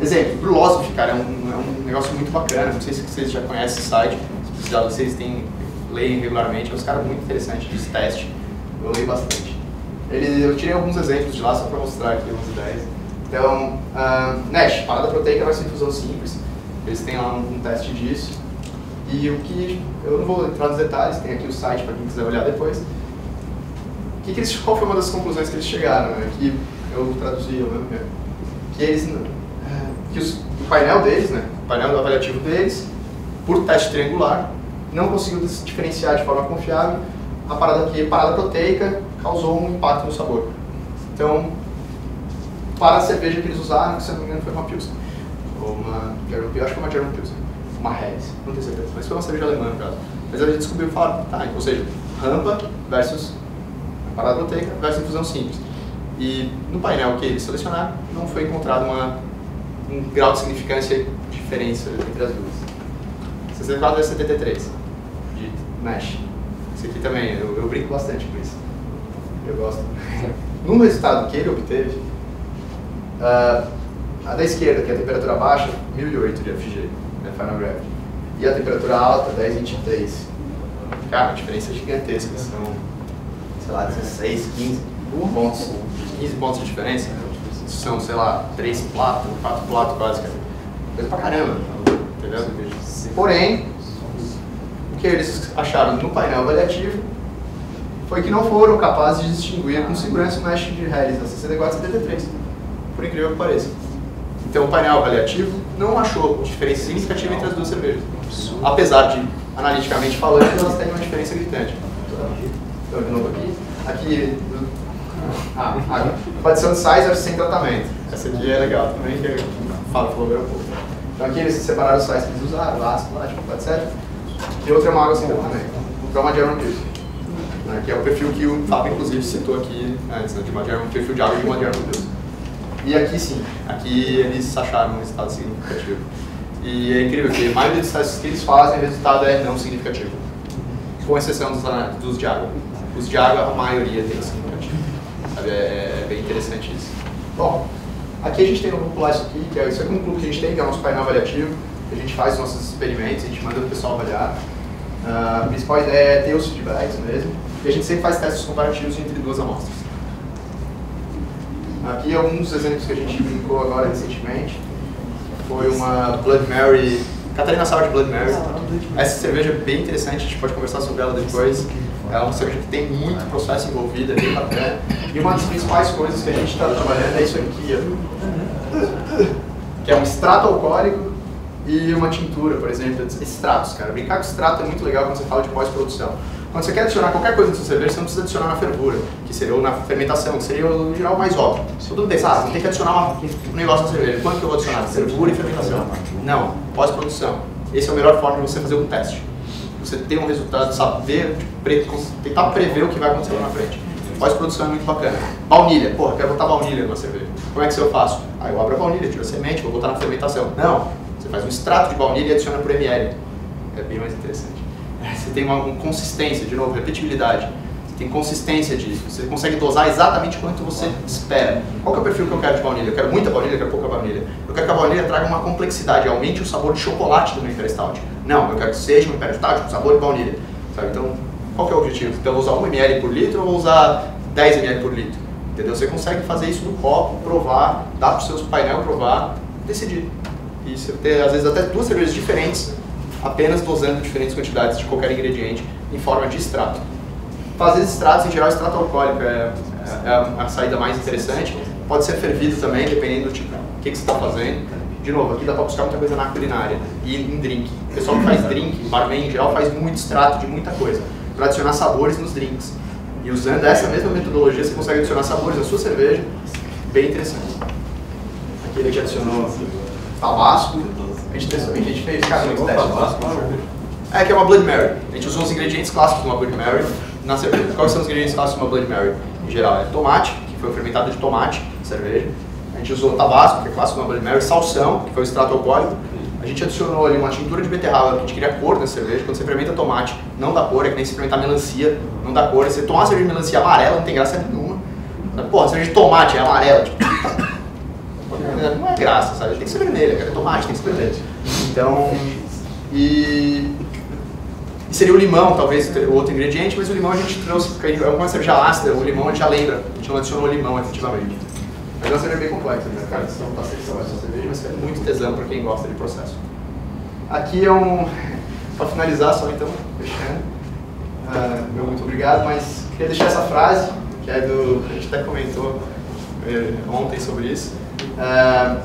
Exemplo, Brulosophy, cara, é um negócio muito bacana, não sei se vocês já conhecem esse site, se vocês leem regularmente, é uns caras muito interessantes de teste, eu leio bastante. Eu tirei alguns exemplos de lá só para mostrar aqui umas ideias. Então, NASH, parada proteica versus infusão simples, eles têm lá um teste disso. E o que, eu não vou entrar nos detalhes, tem aqui o site para quem quiser olhar depois. Qual foi uma das conclusões que eles chegaram, né? Que eu traduzi, eu mesmo, que o painel deles, né? O painel avaliativo deles, por teste triangular, não conseguiu se diferenciar de forma confiável a parada proteica causou um impacto no sabor. Então, para a cerveja que eles usaram, que se não me engano foi uma Pilsen, ou uma German Pilsen, acho que foi uma German Pilsen, uma Helles, não tenho certeza, mas foi uma cerveja alemã no caso. Mas a gente descobriu e falaram, tá, ou seja, rampa versus parada proteica versus infusão simples. E no painel que eles selecionaram, não foi encontrado um grau de significância e diferença entre as duas. 64 é 73, de NASH. Esse aqui também, eu brinco bastante com isso. Eu gosto. No resultado que ele obteve, a da esquerda, que é a temperatura baixa, 1008 de FG, né, Final Gravity. E a temperatura alta, 1023. Cara, a diferença é gigantesca, são, sei lá, 16, 15 pontos. 15 pontos de diferença. São, sei lá, 3 platos, 4 platos quase, cara. Coisa pra caramba, entendeu? Porém, o que eles acharam no painel avaliativo foi que não foram capazes de distinguir com segurança o NASH de Helles da 64 e 73, por incrível que pareça. Então o painel avaliativo não achou diferença significativa entre as duas cervejas, apesar de, analiticamente falando, elas têm uma diferença gritante. Então, de novo aqui a adição de sais sem tratamento. Essa aqui é legal também, que falou agora um pouco. Então aqui eles separaram os sais que eles usaram, ácido, lático, etc. E outra é uma água sem tratamento, que é uma German Pilsen, né, que é o perfil que o Fábio inclusive citou aqui antes, né, de uma German, perfil de água de uma German Pilsen. E aqui sim, aqui eles acharam um resultado significativo. E é incrível que a maioria dos testes que eles fazem, o resultado é não significativo, com exceção dos de água. Os de água, a maioria tem significativo. Sabe? É bem interessante isso. Bom, aqui a gente tem, vamos pular isso aqui, que isso aqui é um clube que a gente tem, que é o nosso painel avaliativo, que a gente faz os nossos experimentos, a gente manda o pessoal avaliar. A principal ideia é ter os feedbacks mesmo, e a gente sempre faz testes comparativos entre duas amostras. Aqui alguns exemplos que a gente brincou agora recentemente. Foi uma Blood Mary Catarina Sour de Blood Mary. Essa cerveja é bem interessante, a gente pode conversar sobre ela depois. É uma cerveja que tem muito processo envolvido, é bem bacana. E uma das principais coisas que a gente está trabalhando é isso aqui, ó, que é um extrato alcoólico e uma tintura, por exemplo. Extratos, cara. Brincar com extrato é muito legal quando você fala de pós-produção. Quando você quer adicionar qualquer coisa na sua cerveja, você não precisa adicionar na fervura, que seria, ou na fermentação, que seria o geral mais óbvio. Todo mundo pensa, você tem que adicionar um negócio na cerveja. Quanto que eu vou adicionar? Fervura e fermentação. Não, pós-produção. Essa é a melhor forma de você fazer um teste. Você ter um resultado, saber, tentar prever o que vai acontecer lá na frente. Pós-produção é muito bacana. Baunilha, porra, eu quero botar baunilha numa cerveja. Como é que eu faço? Aí eu abro a baunilha, tiro a semente, vou botar na fermentação. Não, você faz um extrato de baunilha e adiciona por ml. É bem mais interessante. Você tem uma consistência, de novo, repetibilidade. Você tem consistência disso. Você consegue dosar exatamente quanto você espera. Qual que é o perfil que eu quero de baunilha? Eu quero muita baunilha, eu quero pouca baunilha. Eu quero que a baunilha traga uma complexidade, aumente o sabor de chocolate do meu Imperial Stout. Não, eu quero que seja um Imperial Stout com sabor de baunilha. Sabe? Então, qual que é o objetivo? Então, eu vou usar 1 ml por litro ou vou usar 10 ml por litro? Entendeu? Você consegue fazer isso no copo, provar, dar para o seu painel provar, decidir. E você ter, às vezes, até 2 cervejas diferentes, apenas dosando diferentes quantidades de qualquer ingrediente em forma de extrato. Fazer extratos, em geral, extrato alcoólico é a saída mais interessante. Pode ser fervido também, dependendo do tipo, o que você está fazendo. De novo, aqui dá para buscar muita coisa na culinária e em drink. O pessoal que faz drink, barman em geral, faz muito extrato de muita coisa, para adicionar sabores nos drinks. E usando essa mesma metodologia, você consegue adicionar sabores na sua cerveja, bem interessante. Aqui ele já adicionou tabasco. A gente fez, cara, muito teste. É, que é uma Blood Mary. A gente usou os ingredientes clássicos de uma Blood Mary na cerveja. Quais são os ingredientes clássicos de uma Blood Mary? Em geral, é tomate, que foi fermentado de tomate, cerveja. A gente usou tabasco, que é clássico de uma Blood Mary, salsão, que foi o extrato alcoólico. A gente adicionou ali uma tintura de beterraba, que a gente queria cor na cerveja. Quando você fermenta tomate, não dá cor, é que nem se fermentar melancia, não dá cor. Você tomar uma cerveja de melancia amarela, não tem graça nenhuma. Porra, cerveja de tomate é amarela, tipo... Não é graça, sabe? Tem que ser vermelha, cara. Tomate tem que ser vermelho. Então, e seria o limão, talvez, o outro ingrediente, mas o limão a gente trouxe, porque é uma cerveja ácida, o limão a gente já lembra, a gente não adicionou limão efetivamente. Mas é uma cerveja bem complexa, né, cara? Você não está selecionando essa cerveja, mas é muito tesão para quem gosta de processo. Aqui é para finalizar só então, fechando, meu muito obrigado, mas queria deixar essa frase, que é a gente até comentou ontem sobre isso.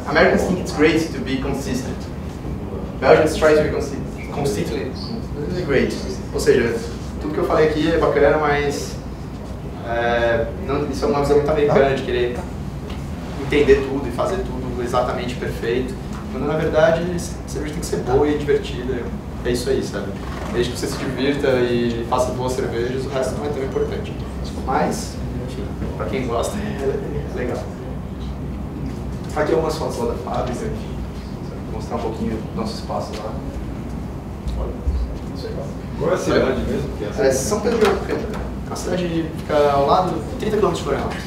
Americans think it's great to be consistent. Belgians try to be consistently great. Ou seja, tudo que eu falei aqui é bacana, mas isso é uma visão muito americana de querer entender tudo e fazer tudo exatamente perfeito. Quando na verdade a cerveja tem que ser boa e divertida. É isso aí, sabe? Desde que você se divirta e faça boas cervejas, o resto não é tão importante. Mas, enfim, para quem gosta, é legal. Aqui algumas fotos lá da fábrica, vou mostrar um pouquinho do nosso espaço lá. Qual é a cidade mesmo? São Pedro do Campo. A cidade fica ao lado, 30 km de Florianópolis.